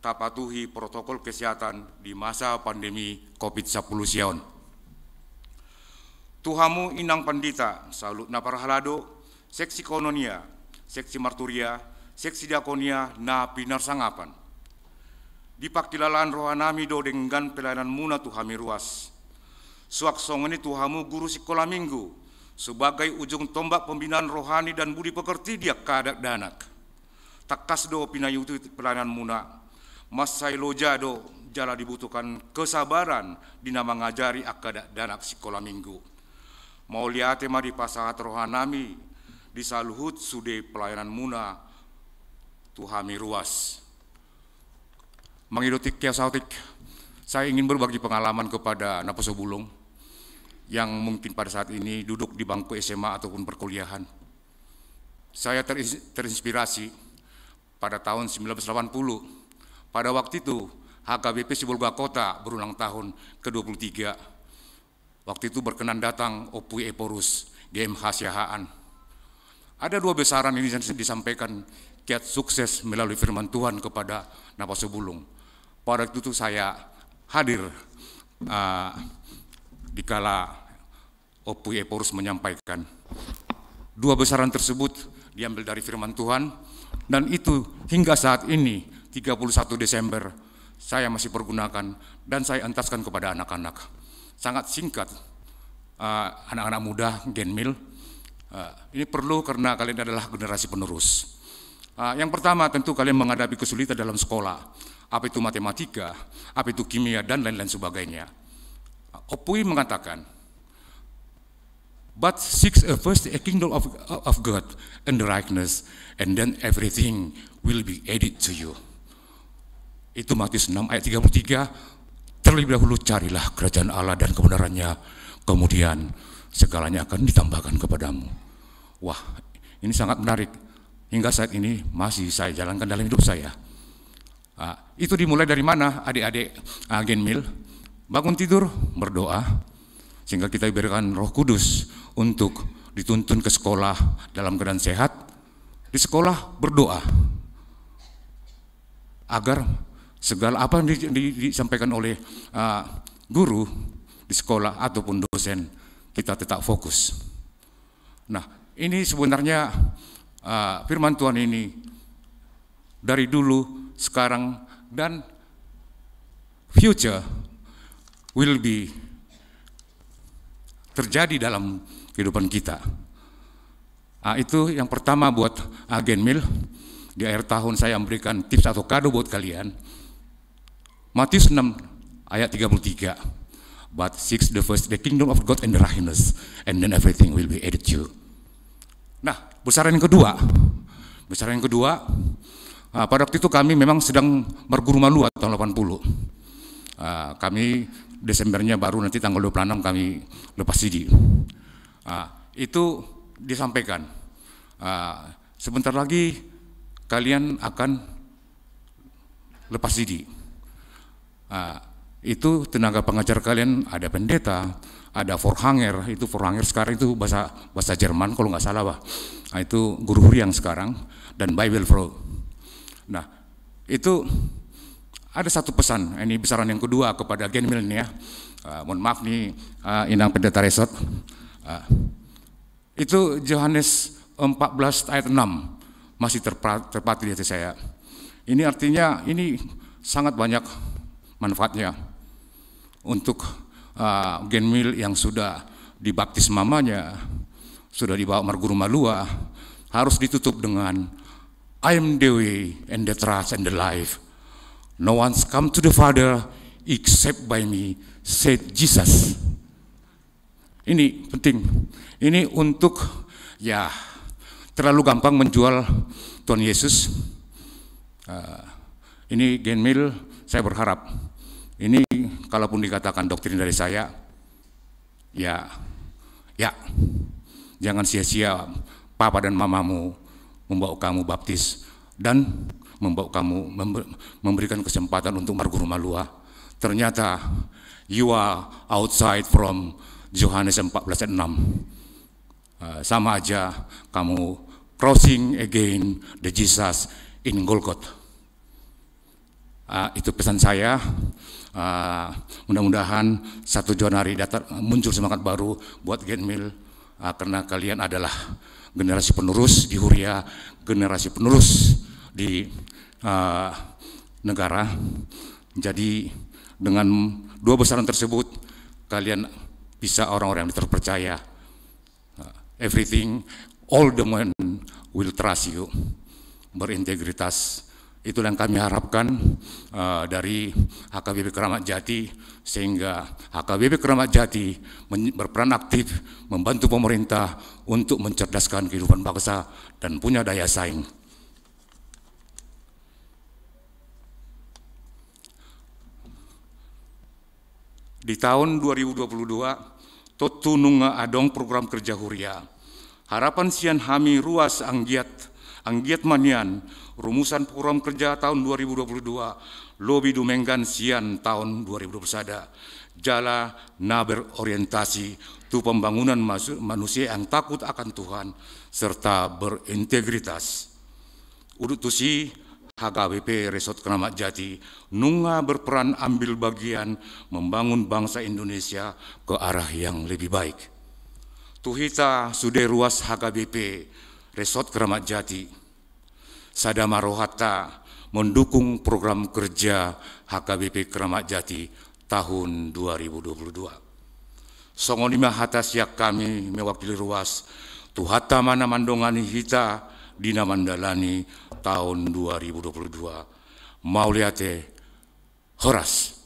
tapatuhi protokol kesehatan di masa pandemi COVID-19 sion. Tuhamu inang pandita, salut na parhalado, seksi kononia, seksi marturia, seksi diakonia, na pinarsangapan. Di pakilalaan rohanami do dengan pelayanan muna Tuhami ruas. Suak songeni Tuhamu guru sekolah minggu, sebagai ujung tombak pembinaan rohani dan budi pekerti dia kadak danak. Takas do pinayutu pelayanan muna, masai loja do jala dibutuhkan kesabaran dina mengajari akadak danak sekolah minggu. Mau lihat tema di pasahat rohanami di saluhut sude pelayanan muna Tuhami ruas. Mengiruti kiasautik, saya ingin berbagi pengalaman kepada Naposo Bulung yang mungkin pada saat ini duduk di bangku SMA ataupun perkuliahan. Saya terinspirasi pada tahun 1980. Pada waktu itu HKBP Sibolga Kota berulang tahun ke-23. Waktu itu berkenan datang Opui Eporus GMH Siahaan. Ada dua besaran ini yang disampaikan kiat sukses melalui firman Tuhan kepada Naposo Bulung. Pada waktu itu saya hadir dikala Opui Eporus menyampaikan. Dua besaran tersebut diambil dari firman Tuhan, dan itu hingga saat ini 31 Desember saya masih pergunakan dan saya entaskan kepada anak-anak. Sangat singkat, anak-anak muda Genmil, ini perlu karena kalian adalah generasi penerus. Yang pertama tentu kalian menghadapi kesulitan dalam sekolah, apa itu matematika, apa itu kimia dan lain-lain sebagainya. Opui mengatakan, But seek first the kingdom of God and the righteousness, and then everything will be added to you. Itu Matius 6 ayat 33. Terlebih dahulu carilah kerajaan Allah dan kebenarannya, kemudian segalanya akan ditambahkan kepadamu. Wah, ini sangat menarik. Hingga saat ini masih saya jalankan dalam hidup saya. Itu dimulai dari mana, adik-adik Genmil? Bangun tidur, berdoa, sehingga kita diberikan Roh Kudus untuk dituntun ke sekolah dalam keadaan sehat. Di sekolah berdoa agar segala apa yang disampaikan oleh guru di sekolah ataupun dosen, kita tetap fokus. Nah, ini sebenarnya firman Tuhan ini dari dulu, sekarang, dan future will be terjadi dalam kehidupan kita. Itu yang pertama buat Genmil. Di akhir tahun saya memberikan tips atau kado buat kalian. Matius 6 ayat 33. But seek the kingdom of God and the righteousness, and then everything will be added to you. Nah, besaran yang kedua. Pada waktu itu kami memang sedang berguru malu tahun 80. Kami Desembernya baru nanti tanggal 26 kami lepas CD. Itu disampaikan. Sebentar lagi kalian akan lepas CD. Itu tenaga pengajar kalian, ada pendeta, ada Vorhanger. Itu Vorhanger sekarang itu bahasa Jerman kalau nggak salah, Pak. Itu guru huriang sekarang, dan Bible Pro. Nah, itu ada satu pesan, ini besaran yang kedua kepada Genmil nih ya. Mohon maaf nih, Inang Pendeta Resort. Itu Yohanes 14 ayat 6 masih terpatri di hati saya. Ini artinya ini sangat banyak manfaatnya untuk Genmil yang sudah dibaptis mamanya, sudah dibawa Marguru Malua, harus ditutup dengan I am the way and the truth and the life. No one's come to the Father except by me, said Jesus. Ini penting. Ini untuk ya terlalu gampang menjual Tuhan Yesus. Ini Genmil, saya berharap ini kalaupun dikatakan doktrin dari saya, ya jangan sia-sia papa dan mamamu membawa kamu baptis dan membawa kamu memberikan kesempatan untuk Marguru Malua. Ternyata you are outside from Yohanes 14 ayat 6. Sama aja kamu crossing again the Jesus in Golgotha. Itu pesan saya. Mudah-mudahan 1 Januari muncul semangat baru buat Genmil, karena kalian adalah generasi penerus di Huria, generasi penerus di negara. Jadi dengan dua besaran tersebut kalian bisa orang-orang yang terpercaya. Everything, all the men will trust you. Berintegritas. Itulah yang kami harapkan dari HKBP Keramat Jati, sehingga HKBP Keramat Jati berperan aktif membantu pemerintah untuk mencerdaskan kehidupan bangsa dan punya daya saing. Di tahun 2022, Totu Nunga Adong program kerja Huria. Harapan sian hami ruas anggiat manian, rumusan program kerja tahun 2022, lobi dumenggan sian tahun 2021. Jala na berorientasi tu pembangunan manusia yang takut akan Tuhan serta berintegritas. Udutusi HKBP Resort Keramat Jati nunga berperan ambil bagian membangun bangsa Indonesia ke arah yang lebih baik. Tuhita sudah ruas HKBP Resort Keramat Jati. Sadama Rohata mendukung program kerja HKBP Keramat Jati tahun 2022. Songonima hata siak kami mewakili ruas Tuhata mana mandongani hita dina mandalani tahun 2022. Mauliate Horas.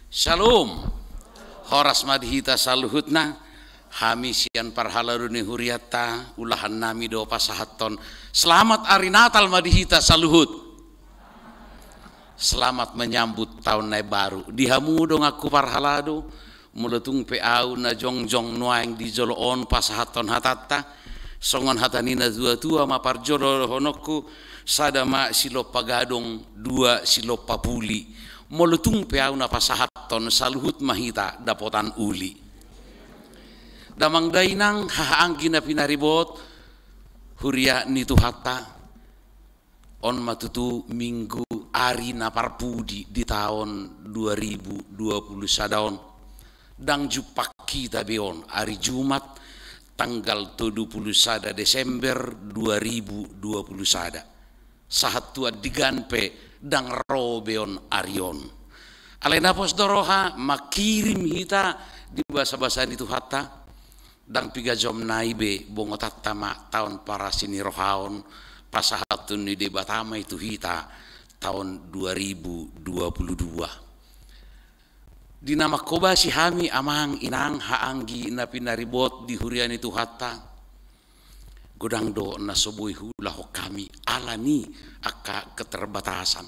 Shalom. Horas madhita saluhutna. Hami sian parhalaruni huriata ulahan nami do pasahaton. Selamat hari Natal madhita saluhut. Selamat menyambut tahun nai baru. Dihamu dong aku parhalado mulatung peau na jongjong nuaing di joloon pasahaton hatata. Songon hatanina tua ma parjolo honokku sadama silo pagadong dua silo papuli. Molutung peau na pasahaton saluhut mahita dapotan uli. Damang dainang haanggi na pinaribot huria nitu hatta on matutu minggu ari na parpudi di tahun 2020 sadaon dang jupak kita beon hari Jumat tanggal 70 sada Desember 2020 sada sahat tua diganpe dang robeon arion alena pos doroha makirim hita di bahasa-bahasa itu hatta dang piga jom naibe bongotat tama tahun para sini rohaon pasahatun ni debatama itu hita tahun 2022 di nama koba si hami amang inang haanggi na pinaribot di hurian itu hatta godang do na sobui hula ho kami alani aka keterbatasan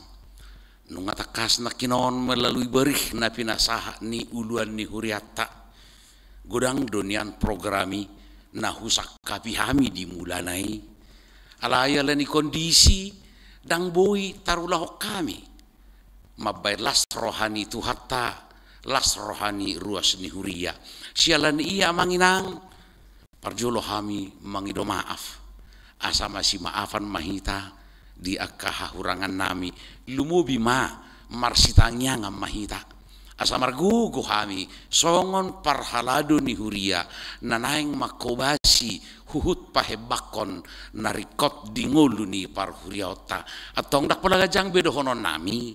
nungatakas na kinon melalui berih na pinasaha ni uluan ni huriata godang donian programi na husak kapi hami dimulanai alaya lani kondisi dang boi tarulah kami mabay las rohani tu hatta las rohani ruas ni huria sialan iya manginang parjolo hami mangido maaf asa masih maafan mahita di akaha hurangan nami lumubi ma marsitangnya ngam mahita asa margugo hami songon parhalado ni huria nanaing makobasi huhut pahebakon narikot dingulu ni par huriota atong dak palagajang bedo honon nami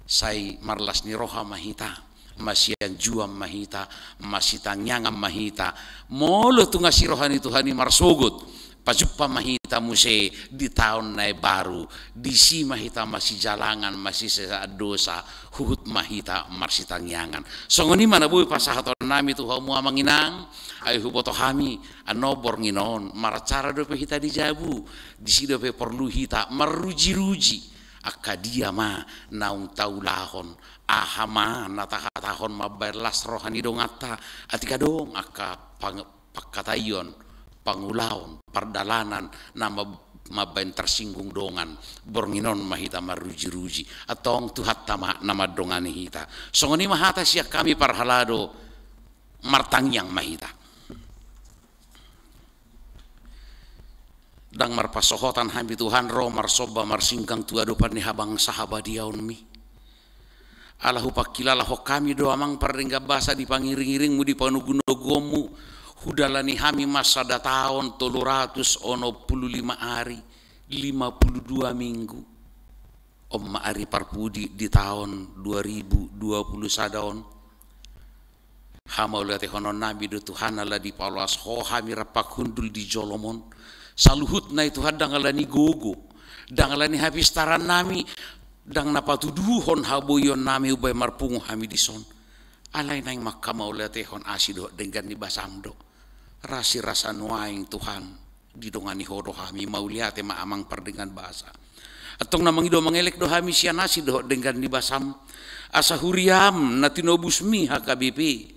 sai marlas ni roha mahita masian juam mahita masitang nyangam mahita molo tunga si rohani tuhani marsugut pajuppa mahita muse di tahun nai baru di si mahita masih jalangan masih sesaat dosa huhut mahita marsitang nyangan songoni mana bui pasahaton nami tu hamu amanginang ayo huboto hami anobor nginon maracara dope hita dijabu di si dope perlu hita maruji-ruji akadia ma naung taulahon ahama natakatahon maberlas rohani dongata atika dong aka pakatayon pangulaon pardalanan nama mabain tersinggung dongan bornginon mahita maruji-ruji atong tuhat tama nama dongani hita songoni mahata siak kami parhalado martangyang mahita dang marpasohotan hambi Tuhan roh marsoba marsingkang tua dopan ni habang sahabadiaon mi alahu pakilala ho kami do amang parengga basa dipangiring-iring mu dipanugunogomu hudalani hami masa tahun 365 hari 52 minggu omma ari parpudi di tahun 2020 sadaon hama ulate honon nabi do Tuhan ala di paluas ho hami rapak hundul di jolomon saluhut na itu hadang alani gogo dang alani habis taran nami dang napatuduhon haboyon nami ubay marpungu hami dison alay nang makama ulate hon asido dengan di basamdo rasi rasa nuaing Tuhan di dongani hodo hami mauliate maamang perdengan bahasa atong namang ido mangelek do hami sian nasi do dengan di basam asa huriam natinobus mi HKBP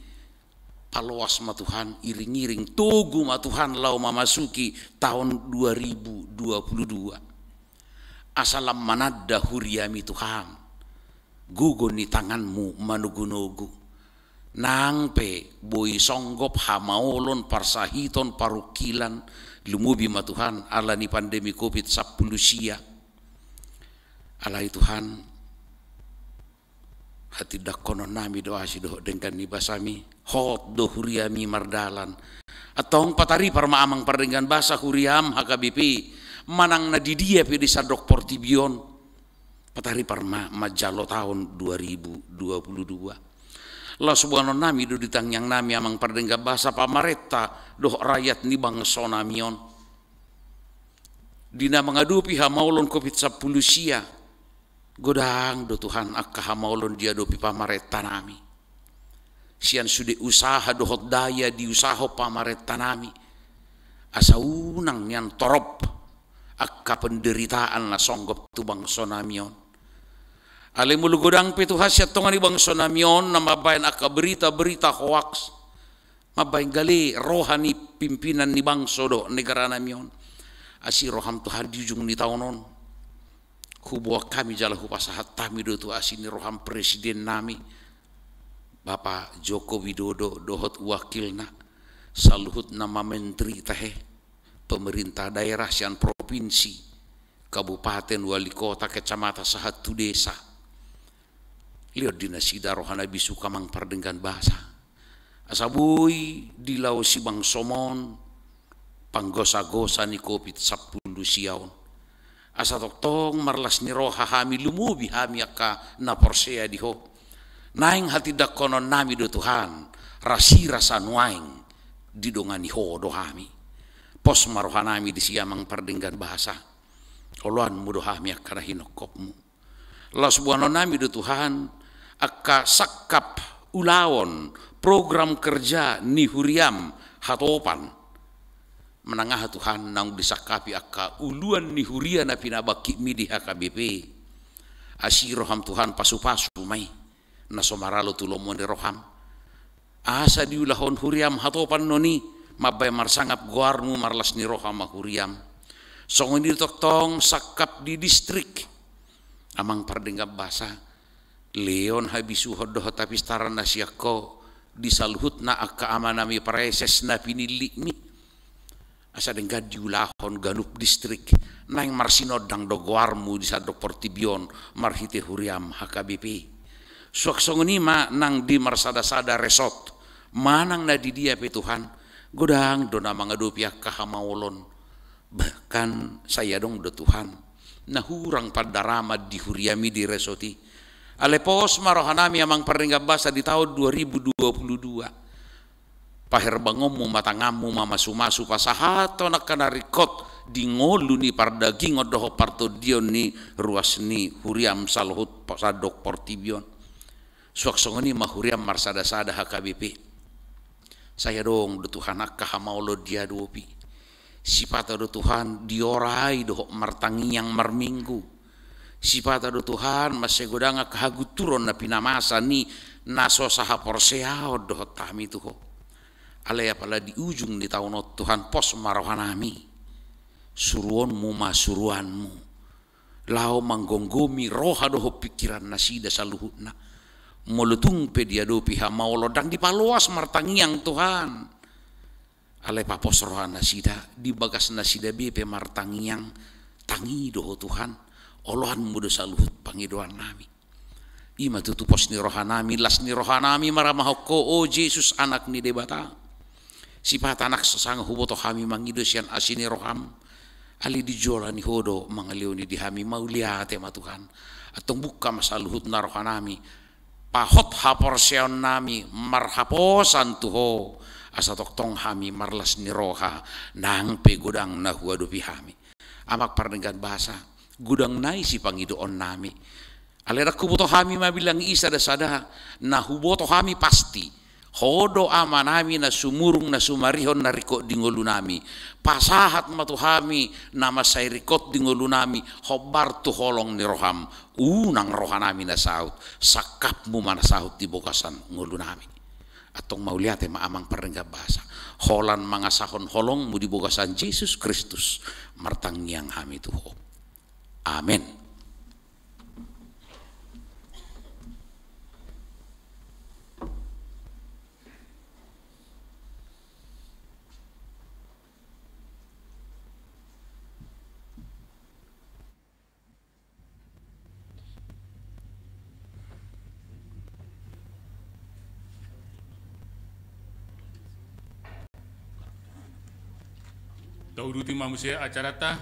paloas ma Tuhan iring-iring togu ma Tuhan lau memasuki tahun 2022 asalam manada huriami Tuhan gugo ni tanganmu manugunogu nangpe boy songgop hamaolon parsahiton parukilan lumubi ma Tuhan ala ni pandemi COVID-10 sia alai Tuhan hati dakonon nami doa si doh dengan ni basami hot do huriami mardalan atong patari parma amang pardengan basa huriam HKBP manang na didia pe di sadok portibion patari parma majalo tahun 2022 Allah subhanahu nami do ditangyang nami amang pardengga bahasa pamareta doh rakyat ni bangsa namion dina mengadupi hamaulon COVID-10 sia godang do Tuhan akka hamaulon dia dopi pamareta nami sian sude usaha dohot daya di usaha pamaretta nami asa unang nian torop akka penderitaan na songgop tu bangsa namion ale mulu godang pe tu hasyat tongani bangsa namion na mabayan akka berita-berita hoax mabayan gali rohani pimpinan ni bangsa do negara namion asi roham Tuhan di ujung ni taonon kubuah kami jalahu pasahat tami do tu asini roham presiden nami Bapak Joko Widodo dohot wakilna saluhut nama menteri tahe pemerintah daerah sian provinsi kabupaten wali kota kecamatan sahatu desa lihat dinasida rohana bisu kamang pardenggan bahasa asabui di lau si bang somon panggosa-gosa ni kopit 10 siaon asa toktong marlas ni roha hami lumubi hami akka na porsea diho naing hati dakonon nami do Tuhan rasi rasa nuaing didongani ho do hami pos marohanami di siamang pardenggan bahasa oloan mudo hami akara hinokopmu las buano nami do Tuhan akka sakap ulawon program kerja ni huriam hatopan menangah Tuhan nang disakapi akka uluan ni huria na pinabaki midi HKBP asiroham Tuhan pasu-pasu mai na somaralo tulomon ni roham asa diulahon huriam hatopan noni mabay marsangap guarmu marlas ni roham huriam songon di toktong sakap di distrik amang pardenggap basa leon habisu hodoh tapi staran na siyako disaluhut na akka amanami pareses na pinili ni asa denggad diulahon ganup distrik naing marsinodang do guarmu di sadok portibion marhite huriam HKBP suaksongoni ma nang di marsada-sada resort manang na di dia pe Tuhan godang dona mangadopi akka hamawolon bahkan saya dong do Tuhan na hurang padarama di huriami di resoti ale pos marohanami amang perningga basa di tahun 2022 paher bangomu matangamu mamasu-masu pasahato nakana rikot di ngolu ni pardaging odoh parto dion ni ruas ni huriam salhut pasadok portibion suaksongoni mahuriam marsada-sada HKBP saya dong do Tuhan akka hamaulo dia dopi sipata do Tuhan diorai do martangi yang marminggu sipata do Tuhan masegodanga kahaguturon na pinamasa ni naso saha porsea do tami tuho alaya pala di ujung di tahun Tuhan pos marohanami suruonmu masuruanmu lao manggonggomi roha doho pikiran nasida saluhutna molutung pedia dopi hamaulo dang dipaluas martangiang Tuhan ale papos roha nasida di bagas nasida bepe martangiang tangi doho Tuhan olohan muda saluhut pangidoan nami ima tutupos ni roha nami las ni roha nami maramahoko o Yesus anak ni debata sipat anak sesang huboto kami mangido sian asini roham ali dijola ni hodo mangalioni di hami mauliate ma Tuhan atong buka masaluhut na roha nami pahot haporseon nami marhaposan tuho asa toktong hami marlas ni roha nang pe gudang na huadopi hami amak pardenggan bahasa gudang nai si pangidoon nami alera kuboto hami mabilang isa dasada na huboto hami pasti hodo amanami na sumurung na sumarihon na rikot dingolu nami pasahat matuhami nama say rikot dingolu nami hobar tu holong ni roham unang rohanami na saut sakap mu mana saut di bokasan ngolu nami atong mauliate maamang pernggap bahasa holan mangasahon holong mu di bokasan Yesus Kristus martangiang hami tuho amin. Tauduti mamusia acara ta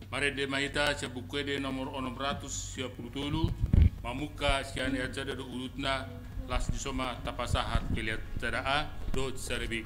mare de maita sebuku de nomor 637 mamuka sian acara do urutna las disoma tapasahat pilihat tadaa do serbi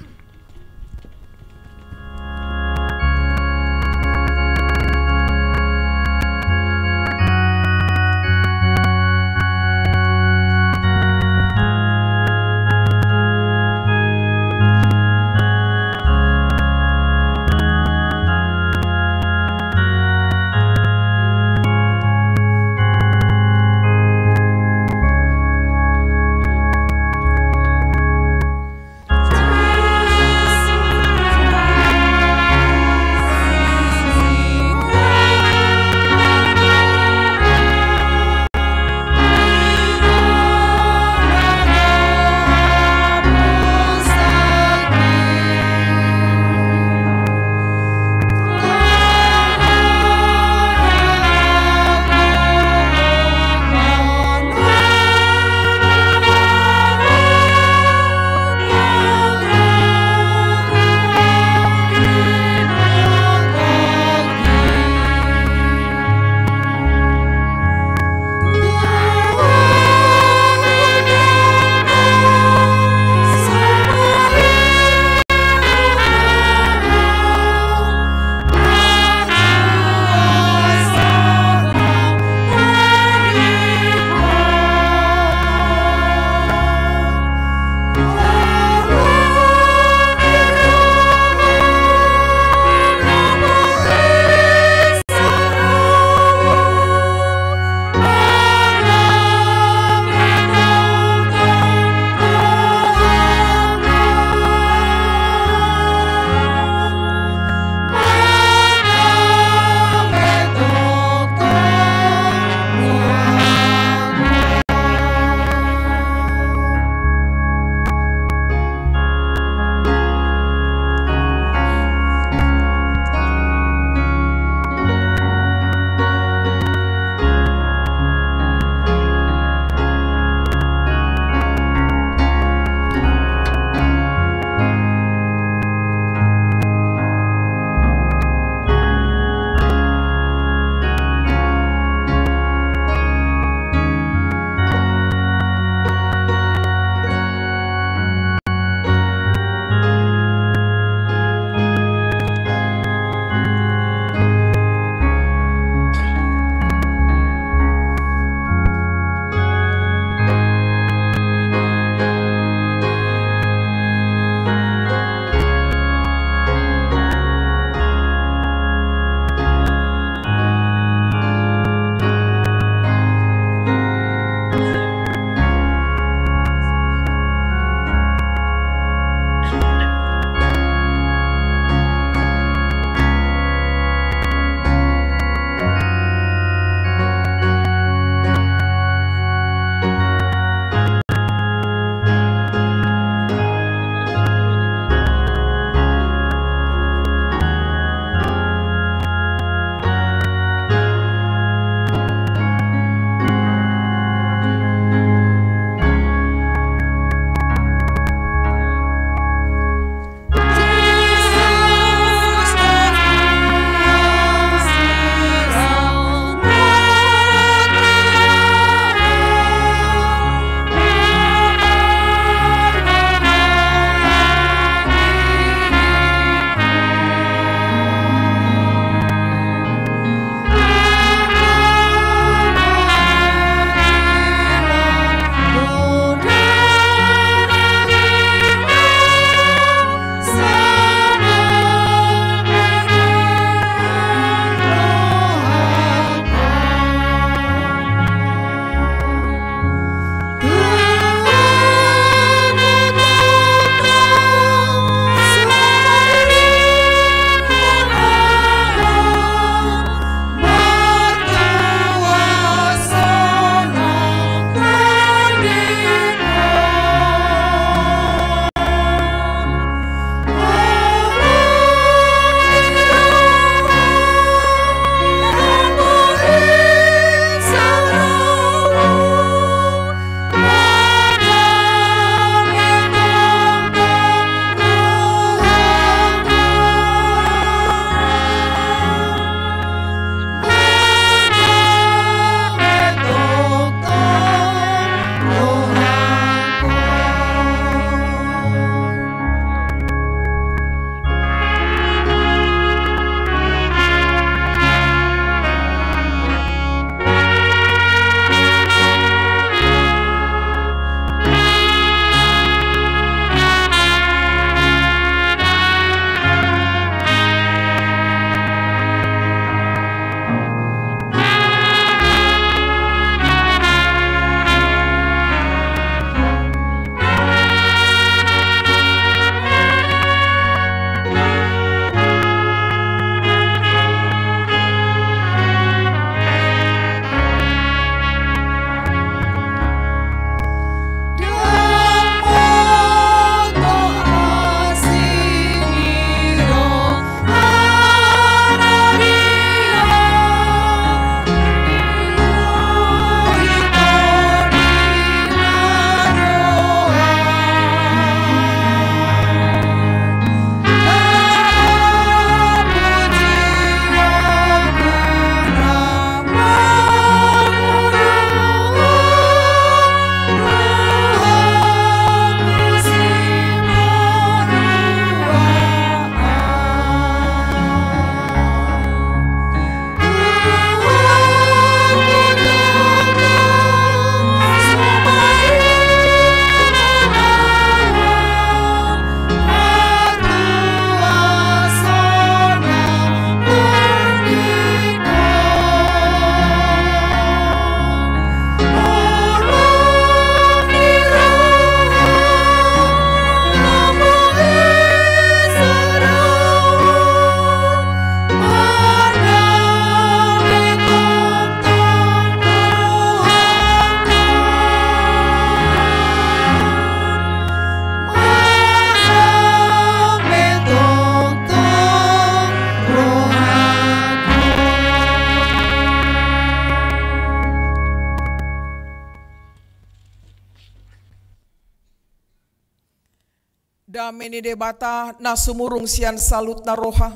Dameni debata na sumurung sian salut na roha.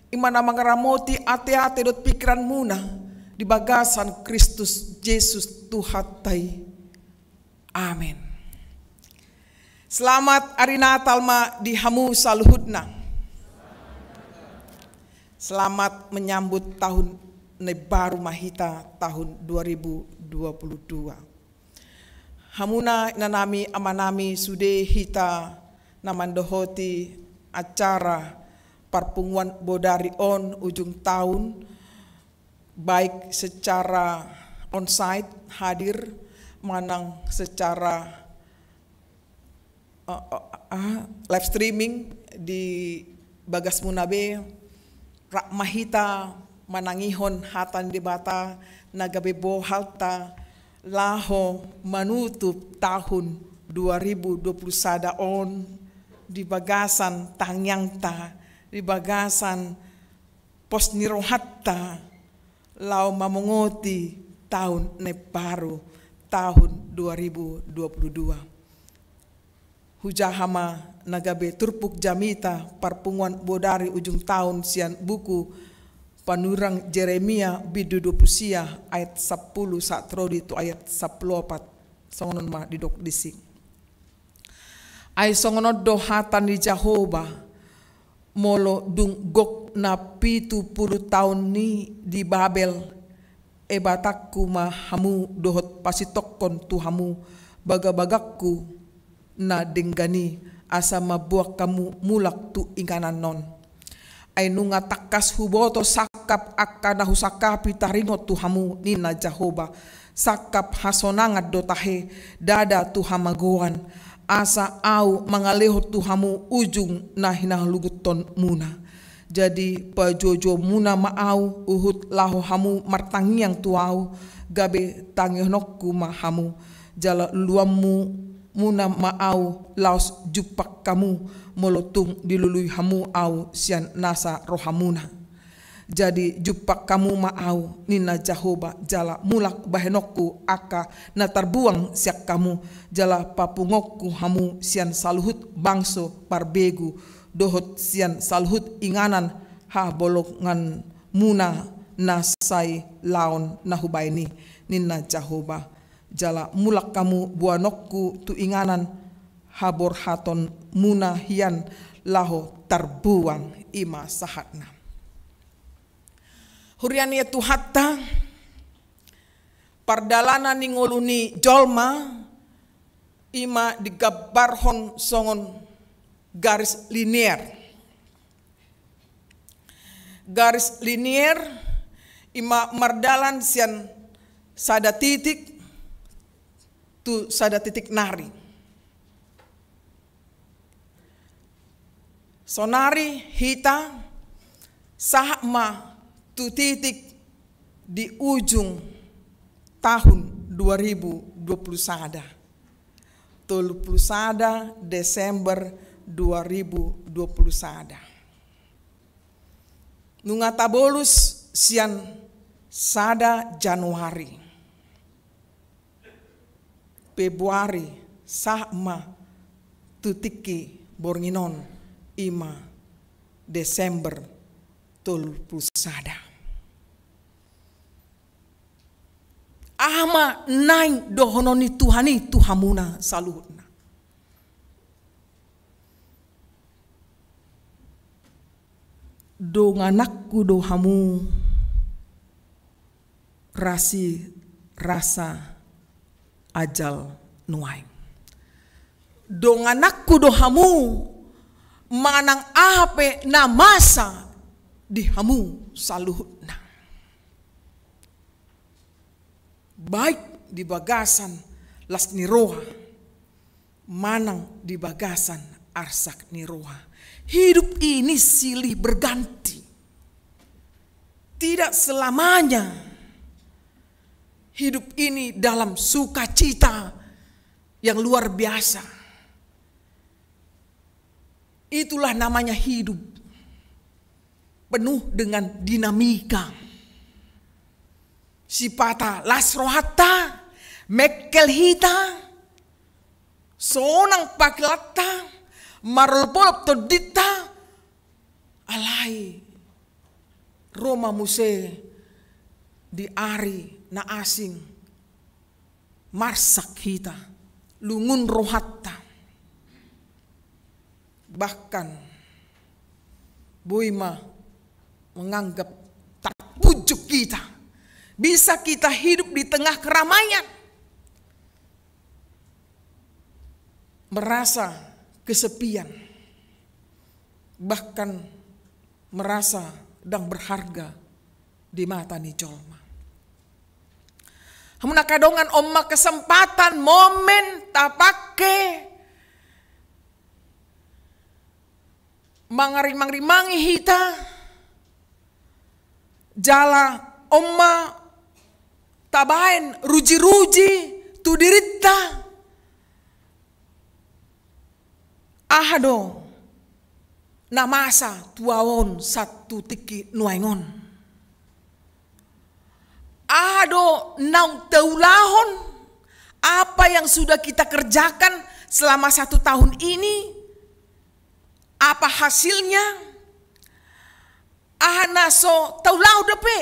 Imana mangaramoti ate-ate dot pikiran muna di bagasan Kristus Yesus Tuhatai. Amin. Selamat hari Natal ma di hamu saluhutna. Selamat menyambut tahun baru mahita tahun 2022. Hamuna nanami amanami sude hita namandohoti acara perpunguan bodari on ujung tahun, baik secara onsite hadir manang secara live streaming di Bagas Munabe rak mahita manangihon hatan debata nagabe bohalta laho manutup tahun 2021 on di bagasan tangyangta di bagasan pos nirohatta lau mamongoti tahun baru tahun 2022. Hujahama nagabe turpuk jamita perpunguan bodari ujung tahun sian buku panurang Jeremia bidu 20 ayat 10 satrodi itu ayat 14 songonon ma didok dising. Ay songonon dohatan di Jehovah molo dung gok na 70 tahun ni di Babel ebatakku ma hamu dohot pasitokon tu hamu bagabagakku na denggani asa mabuak kamu mulak tu inganan non. Ay nunga takas huboto sakap akka nahusakapi taringot tu hamu nina Jehovah sakap hasonangat dotahe dada tu hamagoan asa au mangalehot tu hamu ujung na hinahluguton muna. Jadi pajojo muna maau uhut laho hamu martangiang tu au gabe tangihnokku mahamu jala luamu muna maau laos jupak kamu molotung dilului hamu au sian nasa rohamuna. Jadi jupak kamu maau nina Jehovah jala mulak bahenokku aka na terbuang siak kamu jala papungokku hamu sian saluhut bangso parbegu dohot sian saluhut inganan ha bolongan muna nasai laon nahubaini nina Jehovah jala mulak kamu buanokku tu inganan habor haton muna hian laho terbuang ima sahatna. Huriania tuhatta pardalanan ningoluni jolma ima digabarhon songon garis linier. Garis linier ima mardalan sian sada titik tu sada titik nari. Sonari hita sahma tu titik di ujung tahun 2021. 31 Desember 2021. Nunga tabolus sian sada Januari. Februari sahma tutiki bornginon ima Desember tul pusada. Ama naing dohononi Tuhani Tuhamuna saluhutna. Donganakku dohamu rasa ajal nuai. Donganakku dohamu manang ape na masa di hamu saluhutna. Baik di bagasan las niroha manang di bagasan arsak niroha. Hidup ini silih berganti. Tidak selamanya hidup ini dalam sukacita yang luar biasa. Itulah namanya hidup. Penuh dengan dinamika. Sipata lasrohata, mekelhita, sonang paklata, marolpolop to dita alai Roma muse di ari na asing marsak hita lungun rohatta bahkan Boima menganggap terpujuk kita bisa kita hidup di tengah keramaian merasa kesepian bahkan merasa dan berharga di mata ni jolma. Hamuna kadongan omma kesempatan momen tapake mangari-mangi hita jala omma tabain ruji-ruji tu dirita ahado na masa tuawon satu tiki nuaingon. Ado nang teulahon apa yang sudah kita kerjakan selama 1 tahun ini, apa hasilnya? Ahana so taulau depe,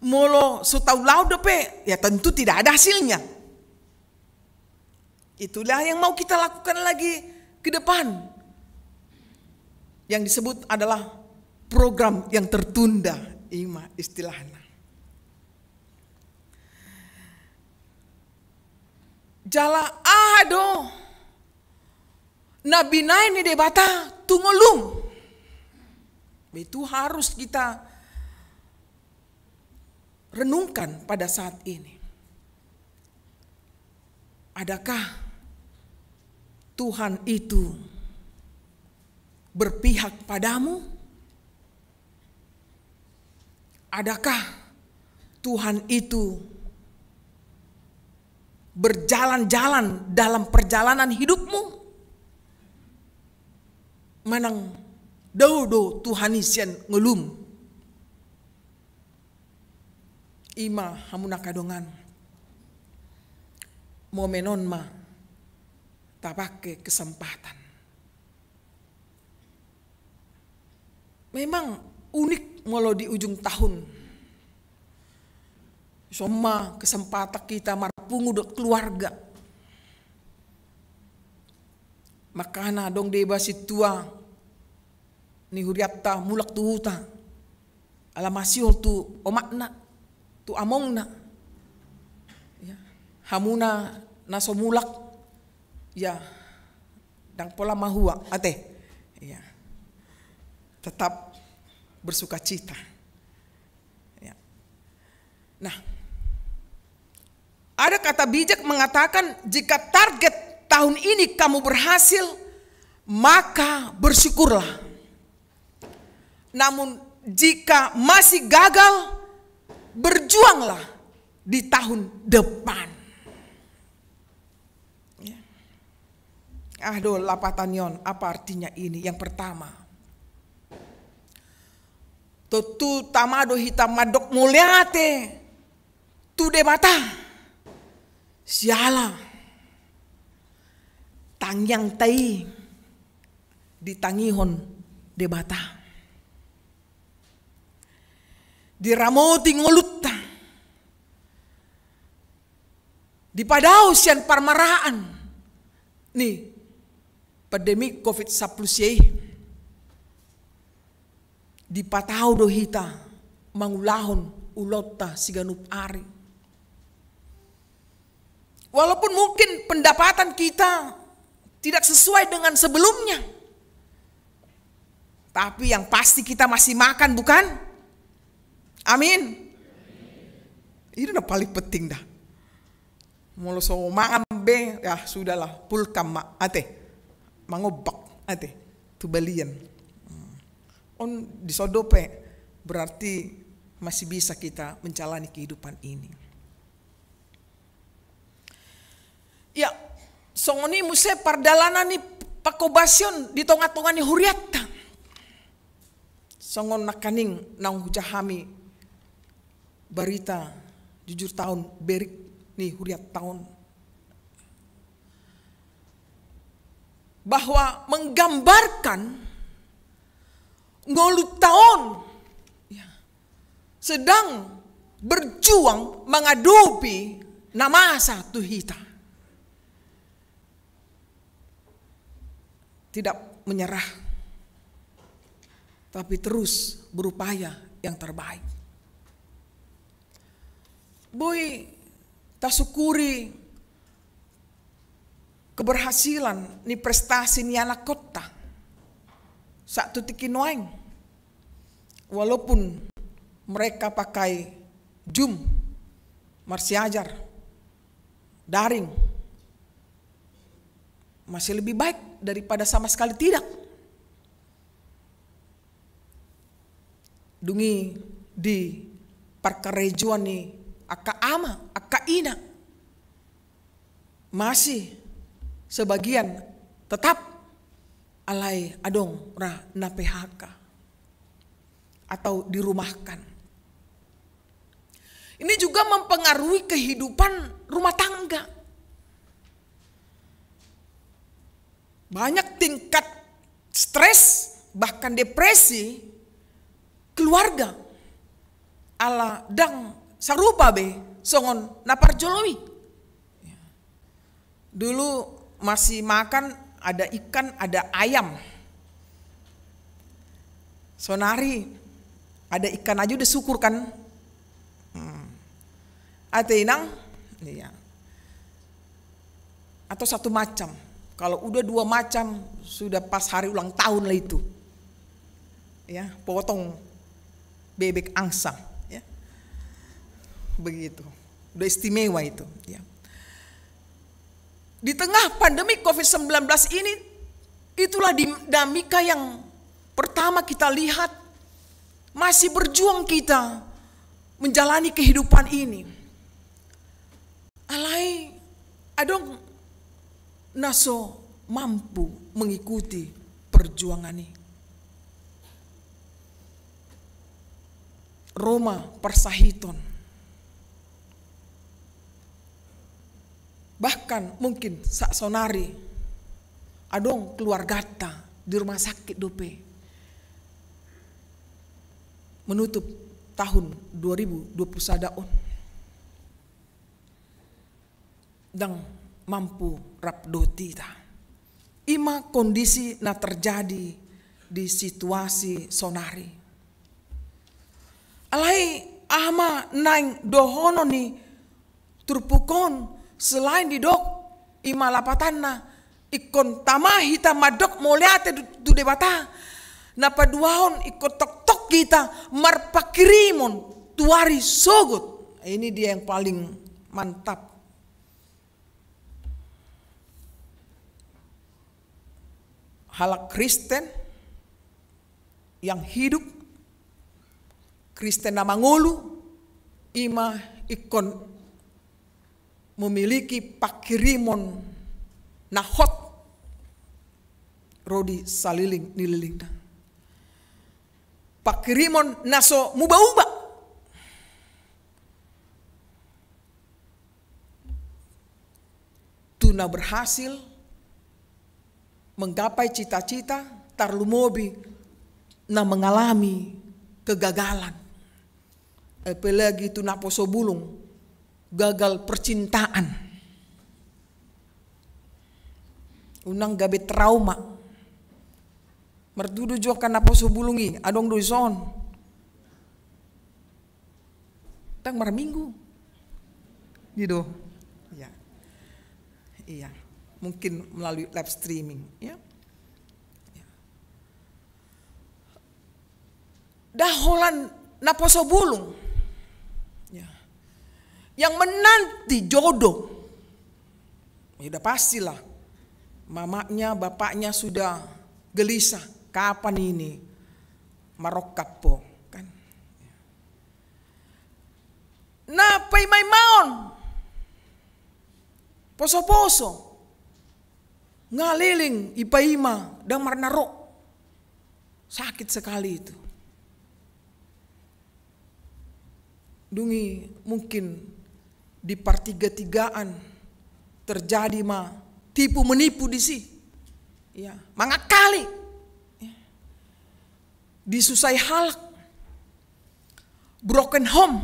molo so taulau depe, ya tentu tidak ada hasilnya. Itulah yang mau kita lakukan lagi ke depan. Yang disebut adalah program yang tertunda, ima istilahnya. Jala ado nabi naini debata tungolung. Itu harus kita renungkan pada saat ini. Adakah Tuhan itu berpihak padamu? Adakah Tuhan itu berjalan-jalan dalam perjalanan hidupmu? Manang daudo Tuhan isian ngelum. Ima hamuna kadongan. Momenon ma tak pakai kesempatan. Memang unik molo di ujung tahun. Semua kesempatan kita marpungu dok keluarga. Makana dong deba si tua ni huriatta mulak tu huta. Alamasio tu omakna tu amongna. Ya. Hamuna naso mulak ya dang pola mahua ate. Ya. Tetap bersuka cita. Ya. Nah, ada kata bijak mengatakan jika target tahun ini kamu berhasil, maka bersyukurlah. Namun jika masih gagal, berjuanglah di tahun depan. Ya. Aduh, lapatanion, apa artinya ini? Yang pertama, Totu tamado hitam madok muliate tu debata siala tangyang tai ditangihon debata diramoti ngolutta dipadau sian parmaraan nih pandemi COVID-19 dipatau dohita mangulahon ulota siganup ari. Walaupun mungkin pendapatan kita tidak sesuai dengan sebelumnya, tapi yang pasti kita masih makan, bukan? Amin. Itu udah paling penting dah. Molo so makan be ya sudahlah pulkam mak ate mangobak ate tu balian. On disodope berarti masih bisa kita menjalani kehidupan ini. Ya, songoni muse pardalanan ni pakobasion di tonga-tonga ni huriatta. Songon nakaning nang hujahami berita jujur tahun berik ni huriat tahun. bahwa menggambarkan ngolu tahun sedang berjuang menghadapi nama satu hita. Tidak menyerah, tapi terus berupaya yang terbaik. Boy, tak syukuri keberhasilan ni prestasi ni anak kota. Satu tikinuain. Walaupun mereka pakai Zoom, masih ajar, daring, masih lebih baik daripada sama sekali tidak. Dungi di parkarejuan ni aka ama, aka ina, masih sebagian tetap alai adong na PHK atau dirumahkan. Ini juga mempengaruhi kehidupan rumah tangga. Banyak tingkat stres, bahkan depresi keluarga ala dang sarupa be songon naparjolowi. Dulu masih makan ada ikan, ada ayam. Sonari ada ikan aja udah syukur kan. Atenang, iya. Atau satu macam. Kalau udah dua macam sudah pas hari ulang tahun lah itu. Ya, potong bebek angsa, ya. Begitu. Udah istimewa itu, ya. Di tengah pandemi COVID-19 ini, itulah dinamika yang pertama kita lihat, masih berjuang kita menjalani kehidupan ini. Alai adong naso mampu mengikuti perjuangan ini. Roma Persahiton. Bahkan mungkin saksonari adong keluarga di rumah sakit dope menutup tahun 2021 dan mampu rapdoti ta. Ima kondisi na terjadi di situasi sonari. Alai ama naing dohono ni turpukon selain di dok ima lapatanna ikon tamahi ta madok moliate du debata na paduahon ikon tok-tok kita marpakirimon tuari sogot. Ini dia yang paling mantap. Halak Kristen yang hidup, Kristen nama ngulu, ima ikon memiliki pakirimon nahot rodi saliling nililing. Pakirimon naso muba-uba. Tuna berhasil menggapai cita-cita, tarlumobi na mengalami kegagalan. Apalagi itu naposo bulung, gagal percintaan. Unang gabe trauma. Merdudu juga kan naposo bulungi, adong duison. Tang maraminggu. Gitu. Ya. Iya. Mungkin melalui live streaming, ya. Daholan naposo bulung, ya. Yang menanti jodoh, ya udah pastilah. Mamanya, bapaknya sudah gelisah, kapan ini marokap po, kan? Nah, pay may maon, poso-poso. Ngaliling ipaima dan marnaro. Sakit sekali itu. Dungi mungkin di pertiga-tigaan terjadi tipu menipu di si. ya, mangakali ya. Disusai halak, broken home,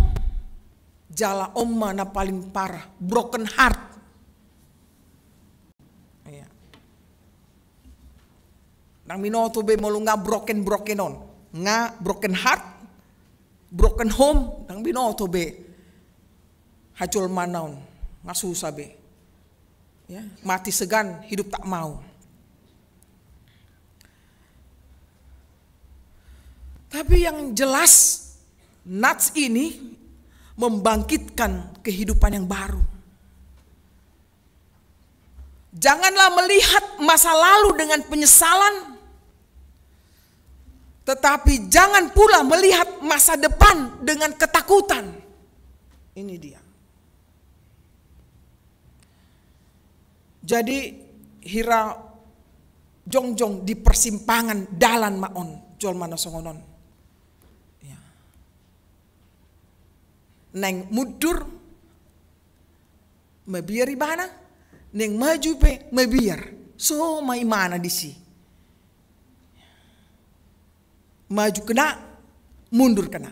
jala omma na paling parah, broken heart ya. Nang minoto be molu nga broken on, nga broken heart, broken home, nang binoto be hacul manaon, nga susah be ya, mati segan, hidup tak mau. Tapi yang jelas Nats ini membangkitkan kehidupan yang baru. Janganlah melihat masa lalu dengan penyesalan, tetapi jangan pula melihat masa depan dengan ketakutan. Ini dia. Jadi hira jongjong di persimpangan dalan maon jol mana songonon. Ya. Neng mudur mebiar ibana, neng maju pe mebiar. So mai mana di si. Maju kena, mundur kena.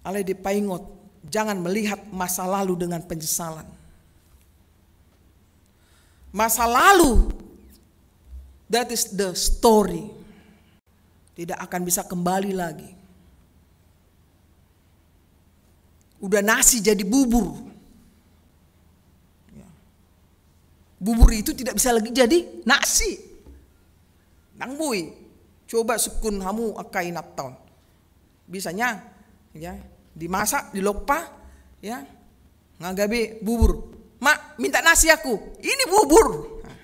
Ale dipaingot, jangan melihat masa lalu dengan penyesalan. Masa lalu, that is the story. Tidak akan bisa kembali lagi. Udah nasi jadi bubur. Bubur itu tidak bisa lagi jadi nasi. Nang bui, coba sukun hamu akai naptaun. Bisanya, ya, dimasak, dilokpa, ya, ngagabe bubur. Mak, minta nasi aku. Ini bubur. Nah,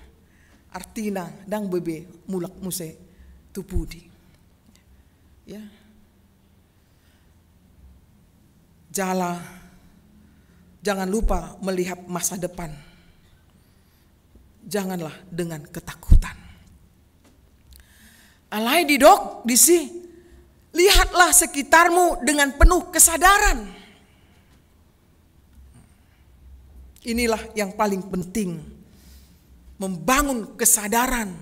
artina dang bebe mulak muse tupudi. Ya. Jangan lupa melihat masa depan. Janganlah dengan ketakutan. Alai didok disi, lihatlah sekitarmu dengan penuh kesadaran. Inilah yang paling penting, membangun kesadaran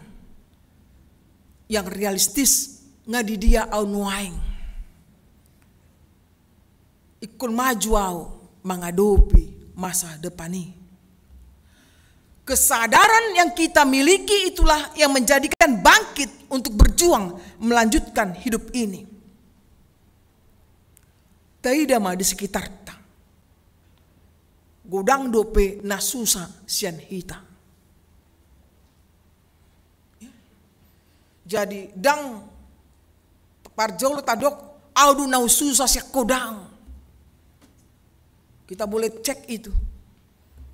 yang realistis ngadidia au nuaing. Ikut maju au menghadapi masa depan ini. Kesadaran yang kita miliki itulah yang menjadikan bangkit untuk berjuang melanjutkan hidup ini. Tidak mah di sekitar ta. Godang dope nasusa sian hita. Jadi dang parjolo tadok audu nau susah siak kodang. Kita boleh cek itu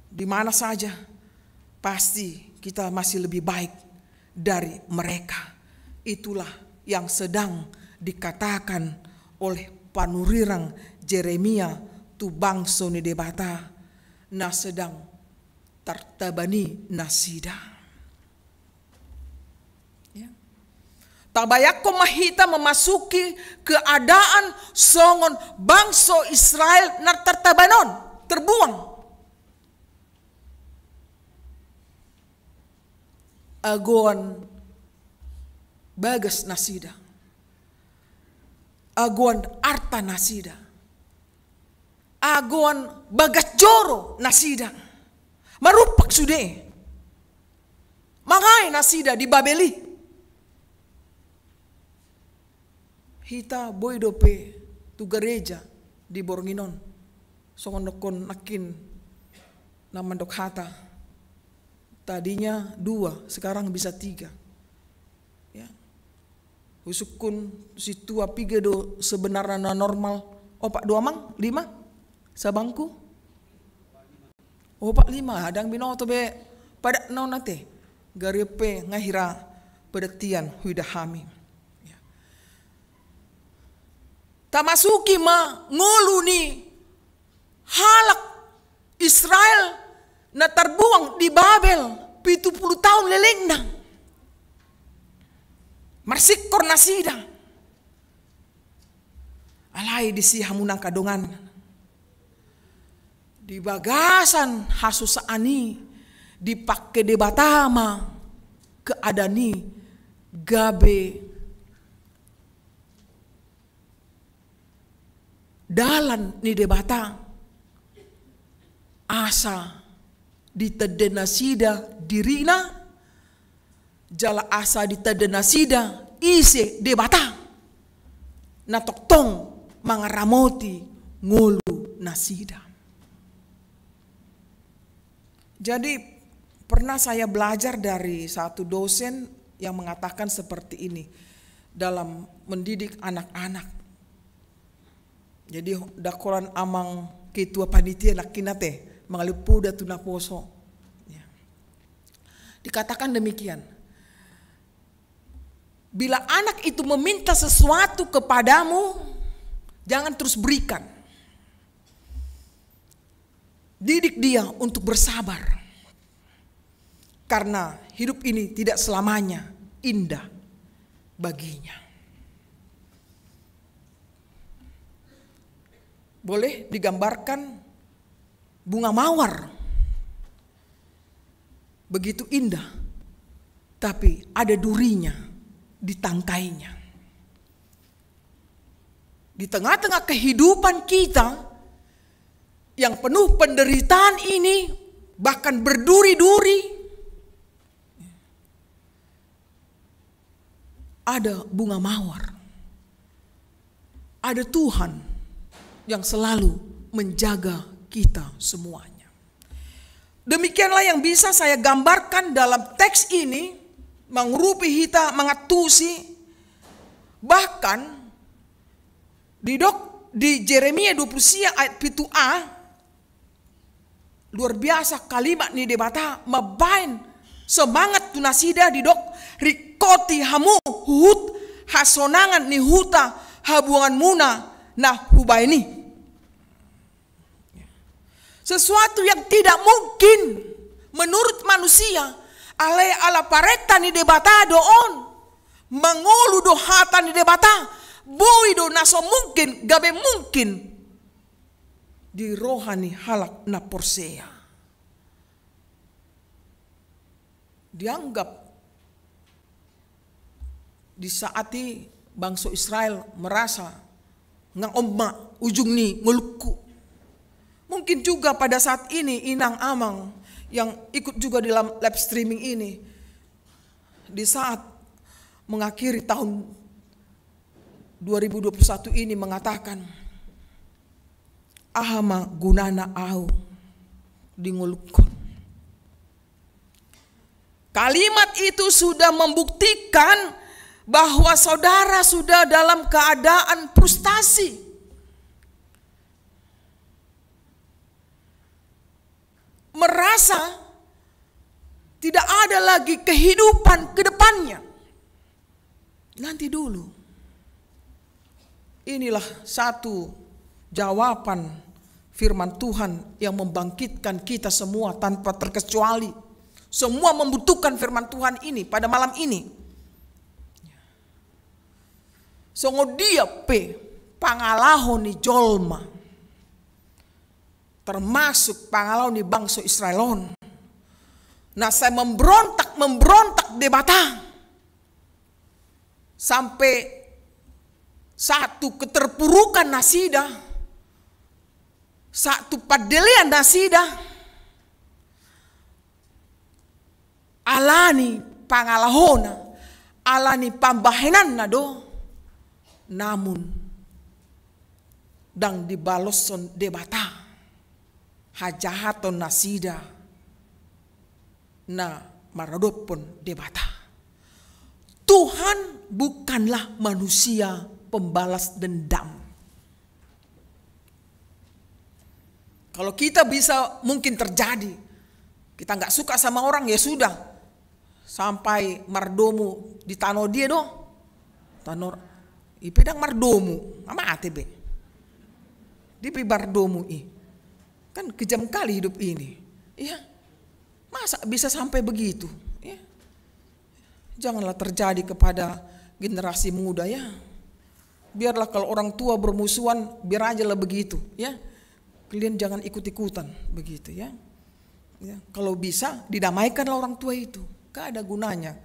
di mana saja. Pasti kita masih lebih baik dari mereka. Itulah yang sedang dikatakan oleh panurirang Jeremia tu bangso ni debata na sedang tartabani nasida. Ya. Tabayako mahita memasuki keadaan songon bangso Israel na tartabanon, terbuang. Agon bagas nasida, agon arta nasida, agon bagas joro nasida, marupak sude, mangai nasida di Babeli, hita boy dope tu gereja di Boronginon, songonokon nakin namandok hata. Tadinya 2, sekarang bisa 3. Ya. Usukun si tua piga do sebenarnya normal. Opak 2 mang 5 sabangku. Opak 5 adang binoto be pada naon nate. Garepe ngahira pedetian huidahami. Ya. Tamasuki ma ngulu ni halak Israel na terbuang di Babel 70 tahun lelengdang. Marsikor nasidang. Alai disi hamunang kadongan. di bagasan hasusaani dipakai debatama keadani gabe dalan ni debata asa ditedenasida dirina jala asa ditedenasida ise debata natoktong mangaramoti ngulu nasida. Jadi pernah saya belajar dari satu dosen yang mengatakan seperti ini dalam mendidik anak-anak. Jadi dakoran amang ketua panitia nakinate mangalipuda tunaposo. Ya. Dikatakan demikian. Bila anak itu meminta sesuatu kepadamu, jangan terus berikan. Didik dia untuk bersabar. Karena hidup ini tidak selamanya indah baginya. Boleh digambarkan bunga mawar. Begitu indah, tapi ada durinya di tangkainya. Di tengah-tengah kehidupan kita yang penuh penderitaan ini, bahkan berduri-duri, ada bunga mawar. Ada Tuhan yang selalu menjaga kita semuanya. Demikianlah yang bisa saya gambarkan dalam teks ini, mangrupi hita mangatusi, bahkan di Jeremia 20 ayat 7a, luar biasa kalimat ni debata mabain semangat tunasida di dok rikoti hamu huhut hasonangan ni huta habuangan muna nah hubay ini. Sesuatu yang tidak mungkin menurut manusia alai ala pareta ni debata doon mangulu dohata ni debata boy do naso mungkin gabe mungkin di rohani halak na porsea. Dianggap di saat bangsa Israel merasa ngang omma ujung ni ngulku. Mungkin juga pada saat ini inang amang yang ikut juga di dalam live streaming ini, di saat mengakhiri tahun 2021 ini mengatakan ahama gunana au dingulukon. Kalimat itu sudah membuktikan bahwa saudara sudah dalam keadaan frustasi. Merasa tidak ada lagi kehidupan ke depannya. Nanti dulu. Inilah satu jawaban firman Tuhan yang membangkitkan kita semua tanpa terkecuali. Semua membutuhkan firman Tuhan ini pada malam ini. Songo dia pe pangalahon ni jolma. Termasuk pangalahon ni bangsa Israelon. Nah saya memberontak debata. Sampai satu keterpurukan nasida. Satu padelian nasida. Alani pangalahona. Alani pambahenan na do. Namun dang dibaloson debata hajahaton nasida na maradopon debata. Tuhan bukanlah manusia pembalas dendam. Kalau kita bisa mungkin terjadi, kita nggak suka sama orang ya sudah, sampai mardomu di tano dia do, tanor ipedang mardomu, ama atebe. Dipi mardomu kan kejam kali hidup ini. Iya, masa bisa sampai begitu? Ya. Janganlah terjadi kepada generasi muda ya. Biarlah kalau orang tua bermusuhan, biar aja lah begitu. Ya, Kalian jangan ikut-ikutan begitu ya. Ya, kalau bisa didamaikanlah orang tua itu. Gak ada gunanya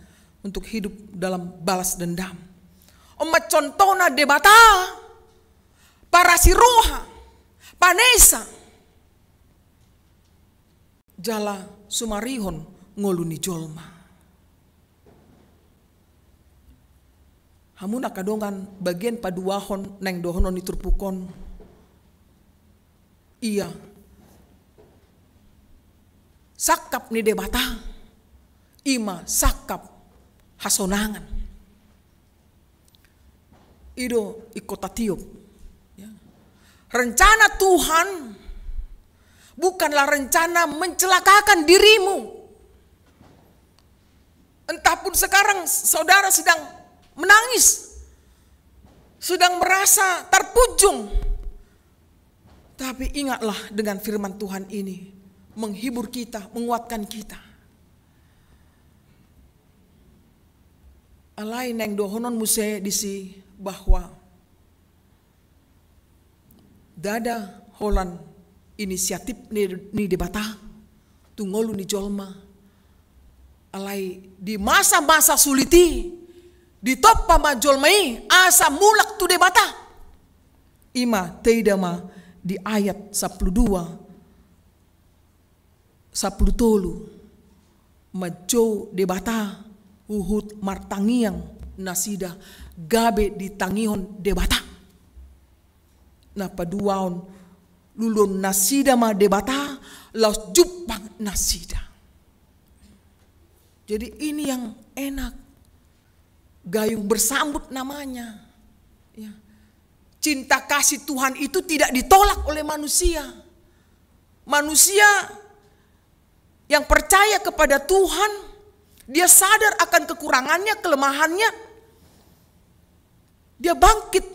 untuk hidup dalam balas dendam. Oma contohna debata, para siroha, panesa, jala sumarihon ngoluni jolma. Hamun akadongan bagian paduahon neng dohonon iturpukon. Iya. Sakap ni debata, ima sakap hasonangan. Ido ikota tiup. Ya. Rencana Tuhan bukanlah rencana mencelakakan dirimu. Entahpun sekarang saudara sedang menangis, sedang merasa terpujung. Tapi ingatlah dengan firman Tuhan ini, menghibur kita, menguatkan kita. Alai neng dohonon muse disi bahwa dada holan inisiatif ni debata tungolu ni jolma. Alai di masa-masa suliti di topa ma jolmai asa mulak tu debata. Ima teidama di ayat 12 majo debata uhut martangiang nasida gabe di tangihon debata. Na paduaon lulun nasida ma debata laos jupang nasida. Jadi ini yang enak. Gayung bersambut namanya. Ya. Cinta kasih Tuhan itu tidak ditolak oleh manusia. Manusia yang percaya kepada Tuhan, dia sadar akan kekurangannya, kelemahannya. Dia bangkit.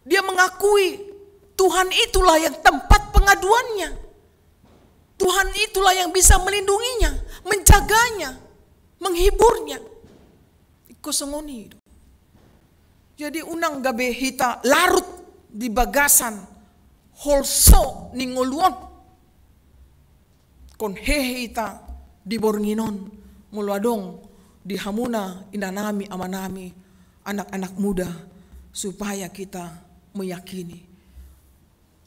Dia mengakui Tuhan itulah yang tempat pengaduannya. Tuhan itulah yang bisa melindunginya, menjaganya, menghiburnya. Kosongoni itu. Jadi unang gabe hita larut di bagasan holso ningoluon. Kon hehe ita di bornginon muluadong di hamuna inanami amanami anak-anak muda supaya kita meyakini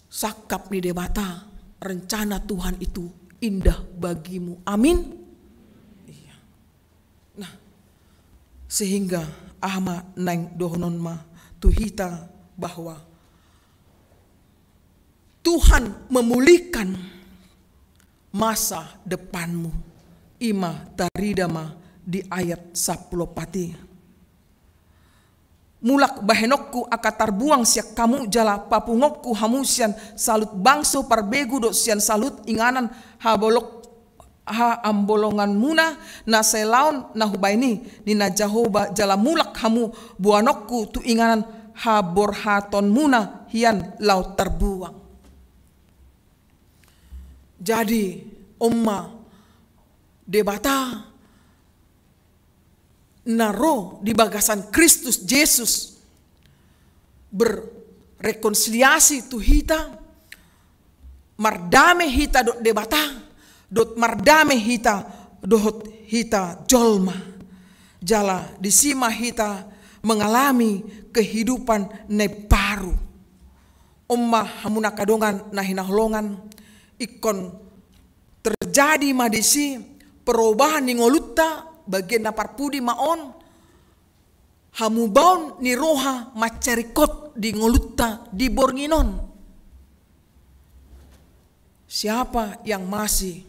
sakap ni debata rencana Tuhan itu indah bagimu. Amin. Iya. Nah, sehingga ahma neng dohonon ma tuhita bahwa Tuhan memulihkan masa depanmu. Ima taridama di ayat 10 pati. Mulak bahenokku akatar buang siak kamu jala papungokku hamusian salut bangso parbegu dok sian salut inganan habolok ha ambolongan muna na selaun na hubaini ni na Jahoba jala mulak hamu buanokku tu inganan ha borhaton muna hian laut terbuang. Jadi omma debata naro di bagasan Kristus Yesus berrekonsiliasi tu hita mardame hita dot debata dot mardame hita dohot hita jolma jala disima hita mengalami kehidupan neparu. Omma hamuna kadongan nahinaholongan ikon terjadi madisi perubahan ningolutta bagian naparpudi maon hamubaon ni roha macarikot di ngolutta di bornginon. Siapa yang masih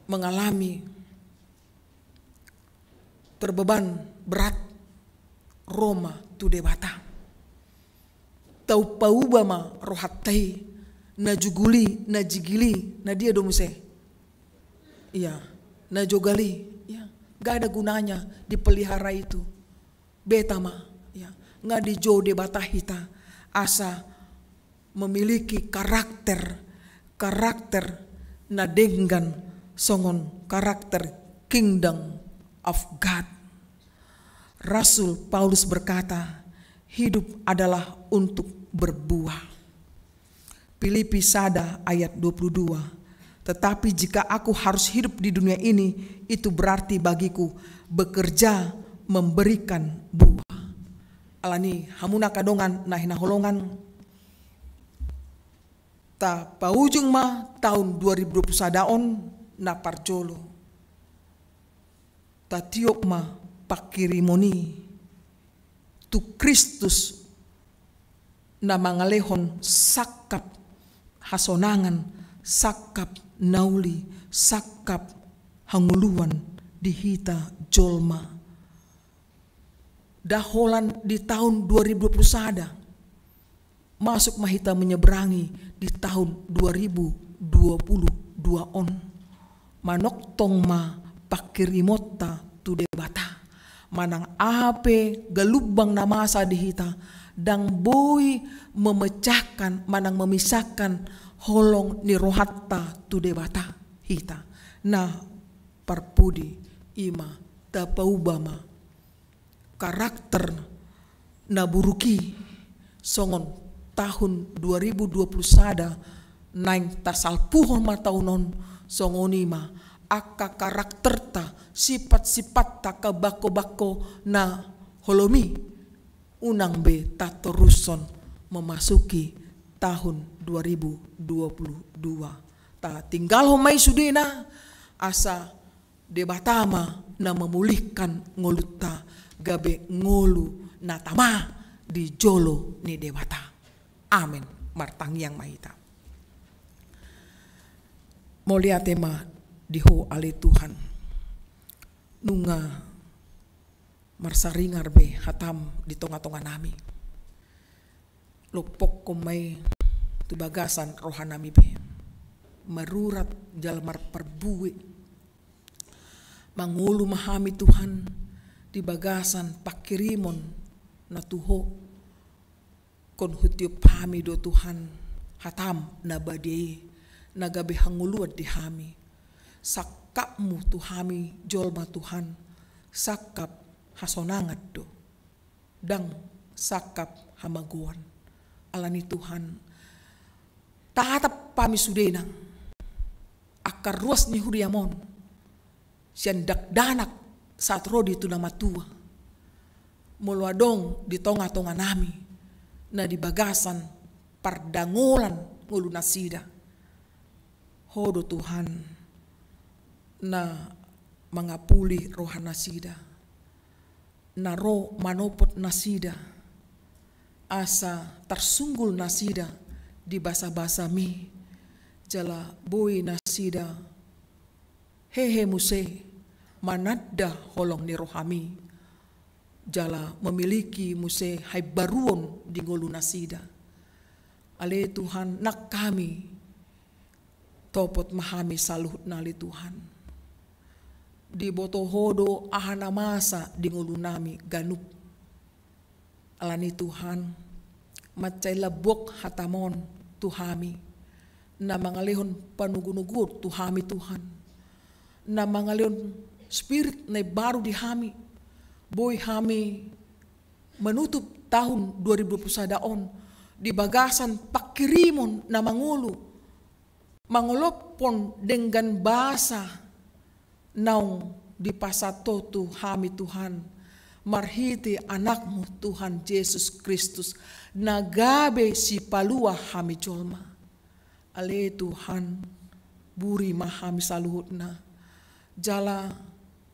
mengalami terbeban berat Roma tu debata tau paubama rohatai na juguli na jigili na dia domuse iya na jogali ya gak ada gunanya dipelihara itu betama ya nggak dijo debata hita asa memiliki karakter na denggan songon karakter kingdom of God. Rasul Paulus berkata, hidup adalah untuk berbuah. Filipi 1 ayat 22. Tetapi jika aku harus hidup di dunia ini, itu berarti bagiku bekerja memberikan buah. Alani hamuna kadongan nahina holongan ta paujung ma tahun 2021 na parjolo ta tiok ma pakirimoni tu Kristus na mangalehon sakap hasonangan, sakap nauli, sakap hanguluan dihita jolma. Daholan di tahun 2021 masuk mahita menyeberangi di tahun 2022 on. Manok tong ma pakirimota tu debata. Manang ape galubang na masa dihita dang boy memecahkan, manang memisahkan holong ni rohatta tu debata hita. Nah parpudi ima tapaubama karakter na buruki songon tahun 2021 naing tasalpuhon mataunon songonima aka karakter ta sifat-sifat ta kabako-bako na holomi unang be ta teruson memasuki tahun 2022 ta tinggal homai sudena asa debatama na memulihkan ngoluta gabe ngolu natama di jolo ni dewata. Amin. Martang yang mahita. Mulia tema diho ale Tuhan. Nunga marsaringar be hatam di tonga-tonga nami. Lopok komai tu bagasan rohanami be. Marurat jalmar perbuwe. Mangulu mahami Tuhan di bagasan pakirimon na tuho kon hutiup hami do Tuhan hatam na badai na gabe hanguluat di hami sakapmu tu hami jolma Tuhan sakap hasonangat do dang sakap hamaguan alani Tuhan tahatap pami sudenang akar ruas ni huriamon sian danak saat rodi tu nama tua muluadong di tonga-tonga nami na di bagasan pardangolan ngulu nasida hodo Tuhan na mangapuli rohan nasida na ro manopot nasida asa tersunggul nasida di basa-basa mi jala boy nasida hehe muse manadda holong ni rohami jala memiliki muse hai baruon di ngolu nasida ale Tuhan nak kami topot mahami saluhut nali Tuhan di boto hodo ahana masa di ngolu nami ganup alani Tuhan macai labok hatamon tuhami na mangalihon panugunugur tuhami Tuhan na mangalihon spirit na baru di hami boy hami menutup tahun 2021 di bagasan pakirimon na mangulu mangolopon dengan bahasa naung di pasato tu hami Tuhan marhiti anakmu Tuhan Yesus Kristus nagabe si palua hami jolma ale Tuhan buri mahami saluhutna jala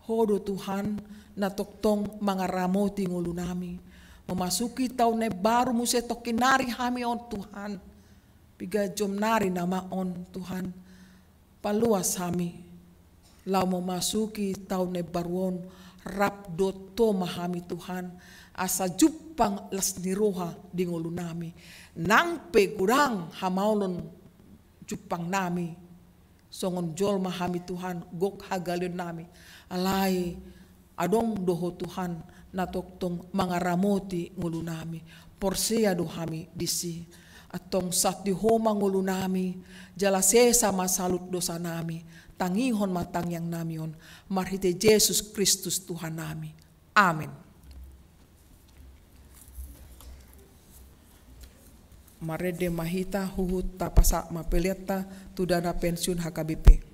hodo Tuhan na toktong mga ramoti ngulu nami memasuki tahun na baru muse tokinari hami on Tuhan piga jom nari nama on Tuhan paluas hami lau memasuki tahun na baruon rap doto mahami Tuhan asa jupang las niroha di ngulu nami nang pe kurang hamaulon jupang nami songon jol mahami Tuhan gok hagalion nami alai adong doho Tuhan na toktong mga ramoti ngulu nami porsia dohami disi atong sakti homa ngulu nami jala sesa masalut dosa nami tangihon matang yang namion marhite Yesus Kristus Tuhan nami amin. Marede mahita huhut tapasa mapeliata tu dana pensiun HKBP.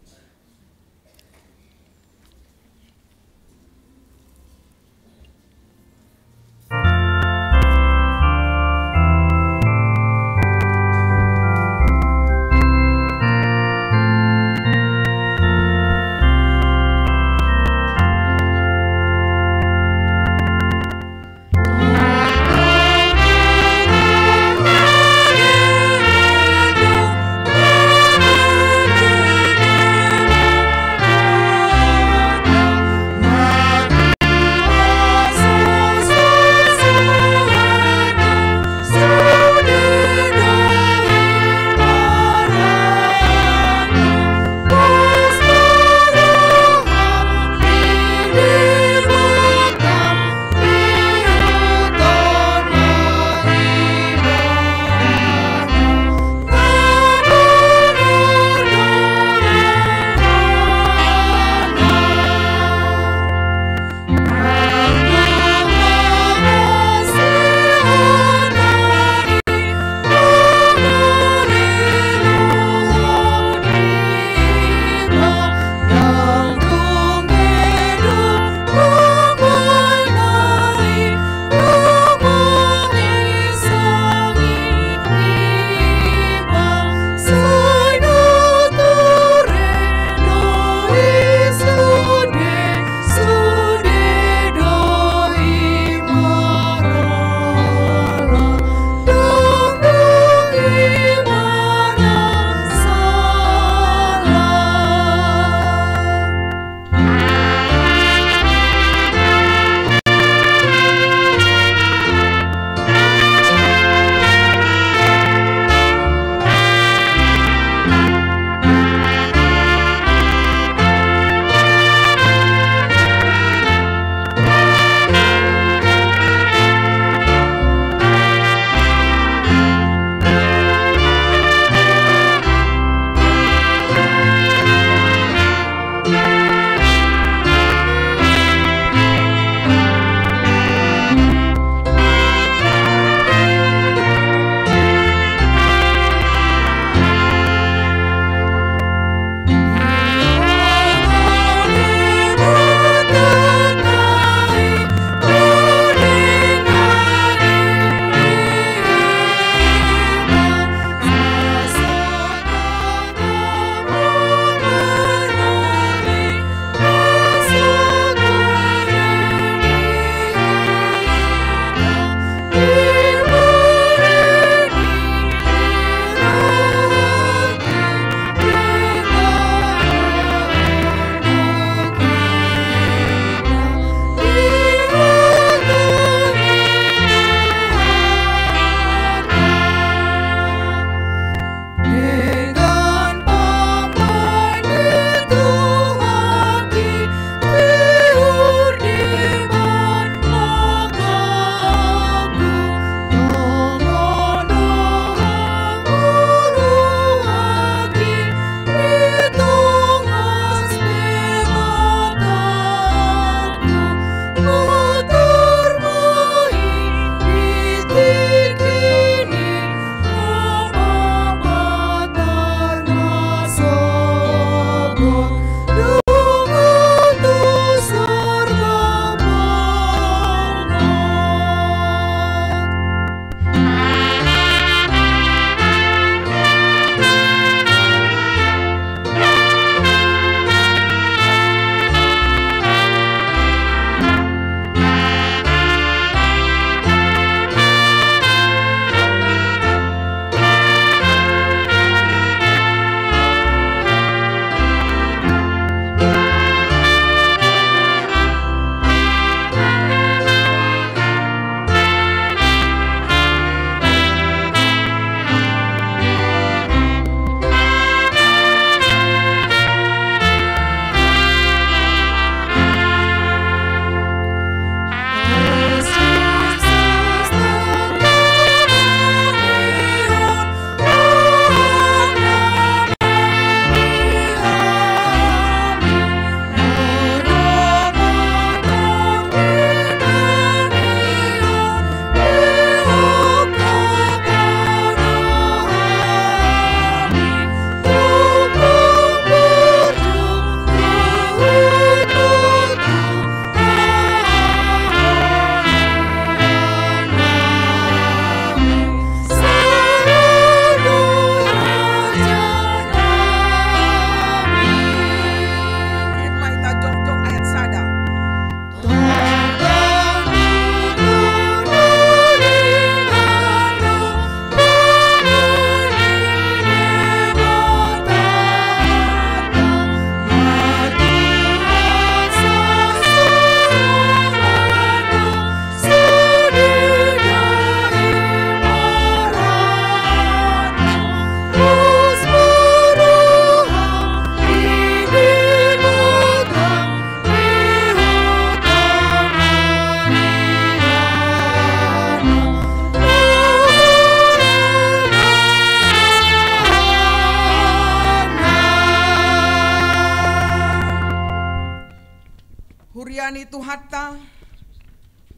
Huriani tu hatta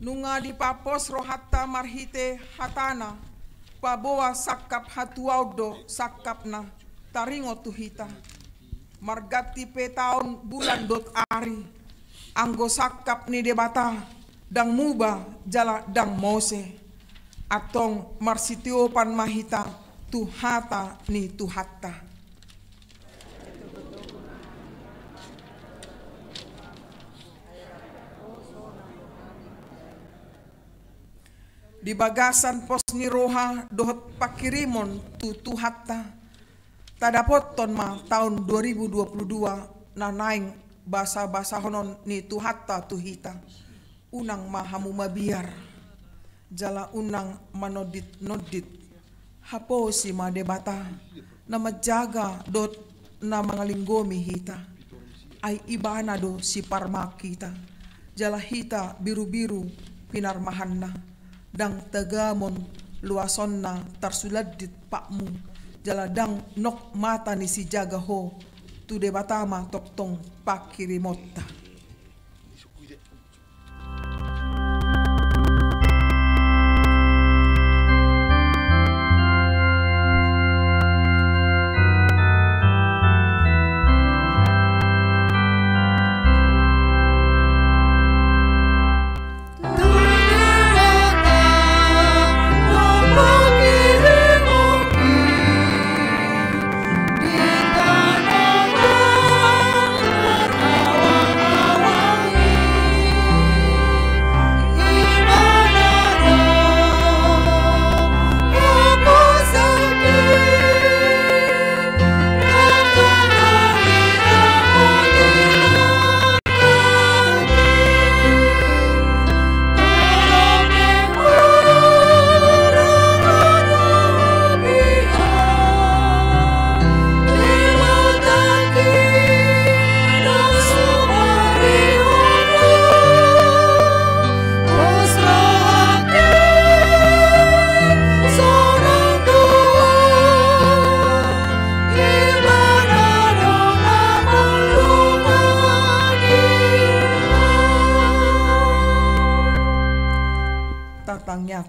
nunga di papos rohatta marhite hatana paboa sakap hatuaudo sakapna taringo tuhita margati pe taon bulan dot ari anggo sakap ni debata dang muba jala dang mose atong marsitio pan mahita tuhata ni tuhatta. Di bagasan pos ni roha dohot pakirimon tuhatta tadapot ton ma tahun 2022 na naing basa-basa honon ni tuhatta tuhita unang mahamu mabiar jala unang manodit-nodit hapo si madebata na majaga dot na mangalinggomi hita ay ibana do si parmak kita jala hita biru-biru pinarmahan na dang tagamon luason na tarsuladit pakmu jaladang nok mata ni si jaga ho tu debatama toktong pakirimota.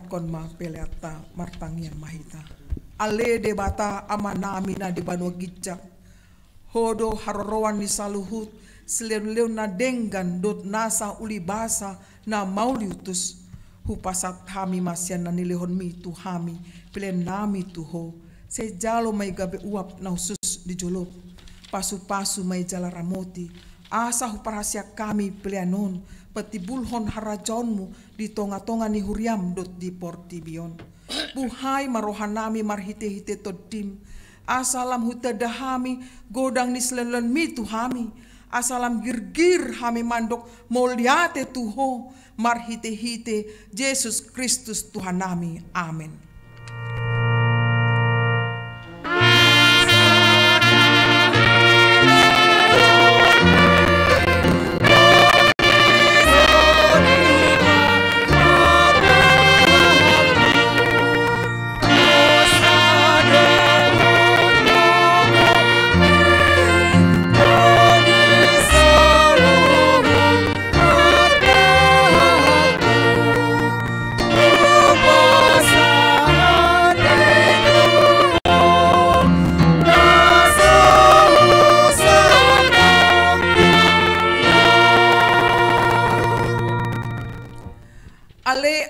Kon ma peleata martangian mahita ale debata amanami na di banua gijak hodo harorowan ni saluhut seleu na denggan dot nasa uli basa na mauliutus hupasat hami masyan na nilihon mi tu hami pilen nami tu ho sejalo may gabe uap na husus di jolop pasu-pasu may jala ramoti asa huparasya kami pilianon patibulhon harajonmu di tonga-tonga ni huriam dot di portibion. Buhay marohanami marhite-hite todim. Asalam hutadahami godang ni selelan mi tuhami. Asalam girgir hami mandok moliate tuho marhite-hite Yesus Kristus Tuhan nami. Amin.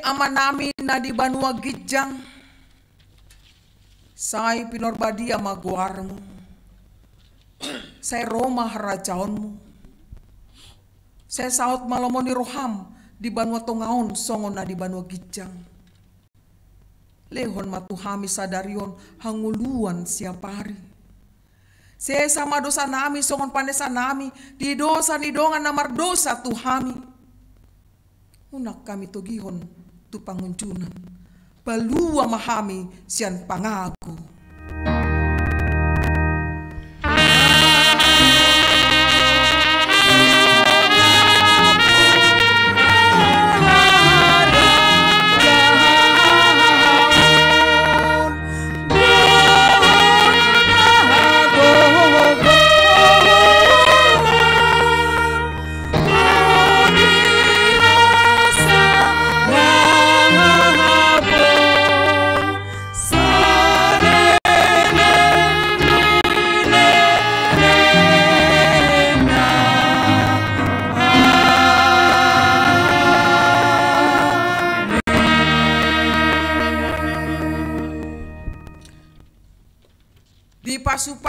Amanami na di banua gijang say pinorbadia maguarmo say Roma harajaonmu say saot malomon ni roham di banua tongaon songon na di banua gijang lehon matuhami sadarion hanguluan siapari say sama dosa nami songon pandesa nami di dosa ni dongan namar dosa tuhami unak kami togihon tu panguncunan balua mahami sian pangaku.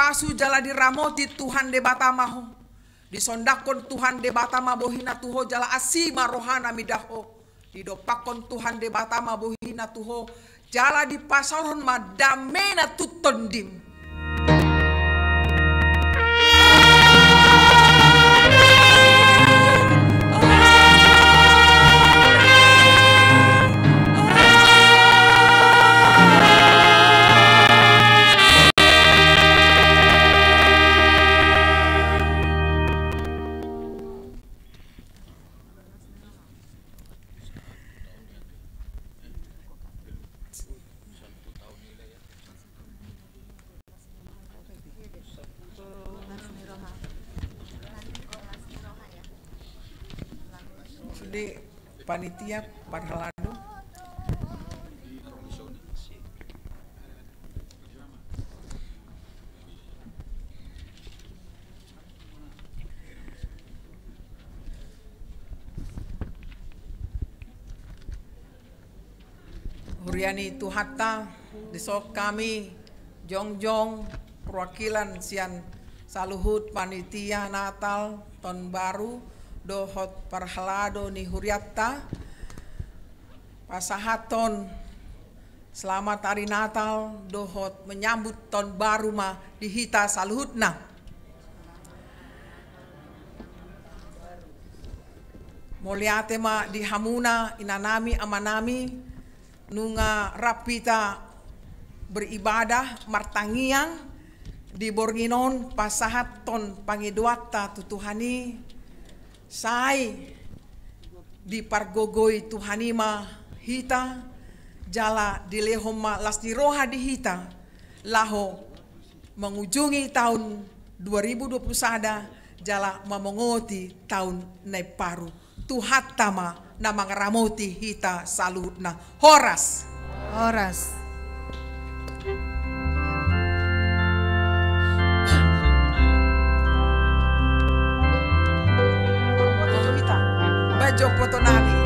pasu jala diramoti Tuhan de batamaho. Disondakon Tuhan de batama bohina tuho jala asima rohana midaho. Didopakon Tuhan de batama bohina tuho jala di pasaron madamena tutondim. Di panitia Parhalado Huriani Tuhatta desok kami jongjong perwakilan sian saluhut panitia Natal tahun baru dohot Parhalado ni Huriatta pasahaton selamat hari Natal dohot menyambut tahun baru ma dihita saluhutna. Moliate ma dihamuna inanami amanami nunga rapita beribadah martangiang di Borginon pasahaton pangiduatta tutuhani sai di pargogoi tuhanima hita jala di lehoma lasdi roha di hita laho mengunjungi tahun 2021 jala mamongoti tahun neparu tuhatama namang ramoti hita salutna horas Bajo foto nami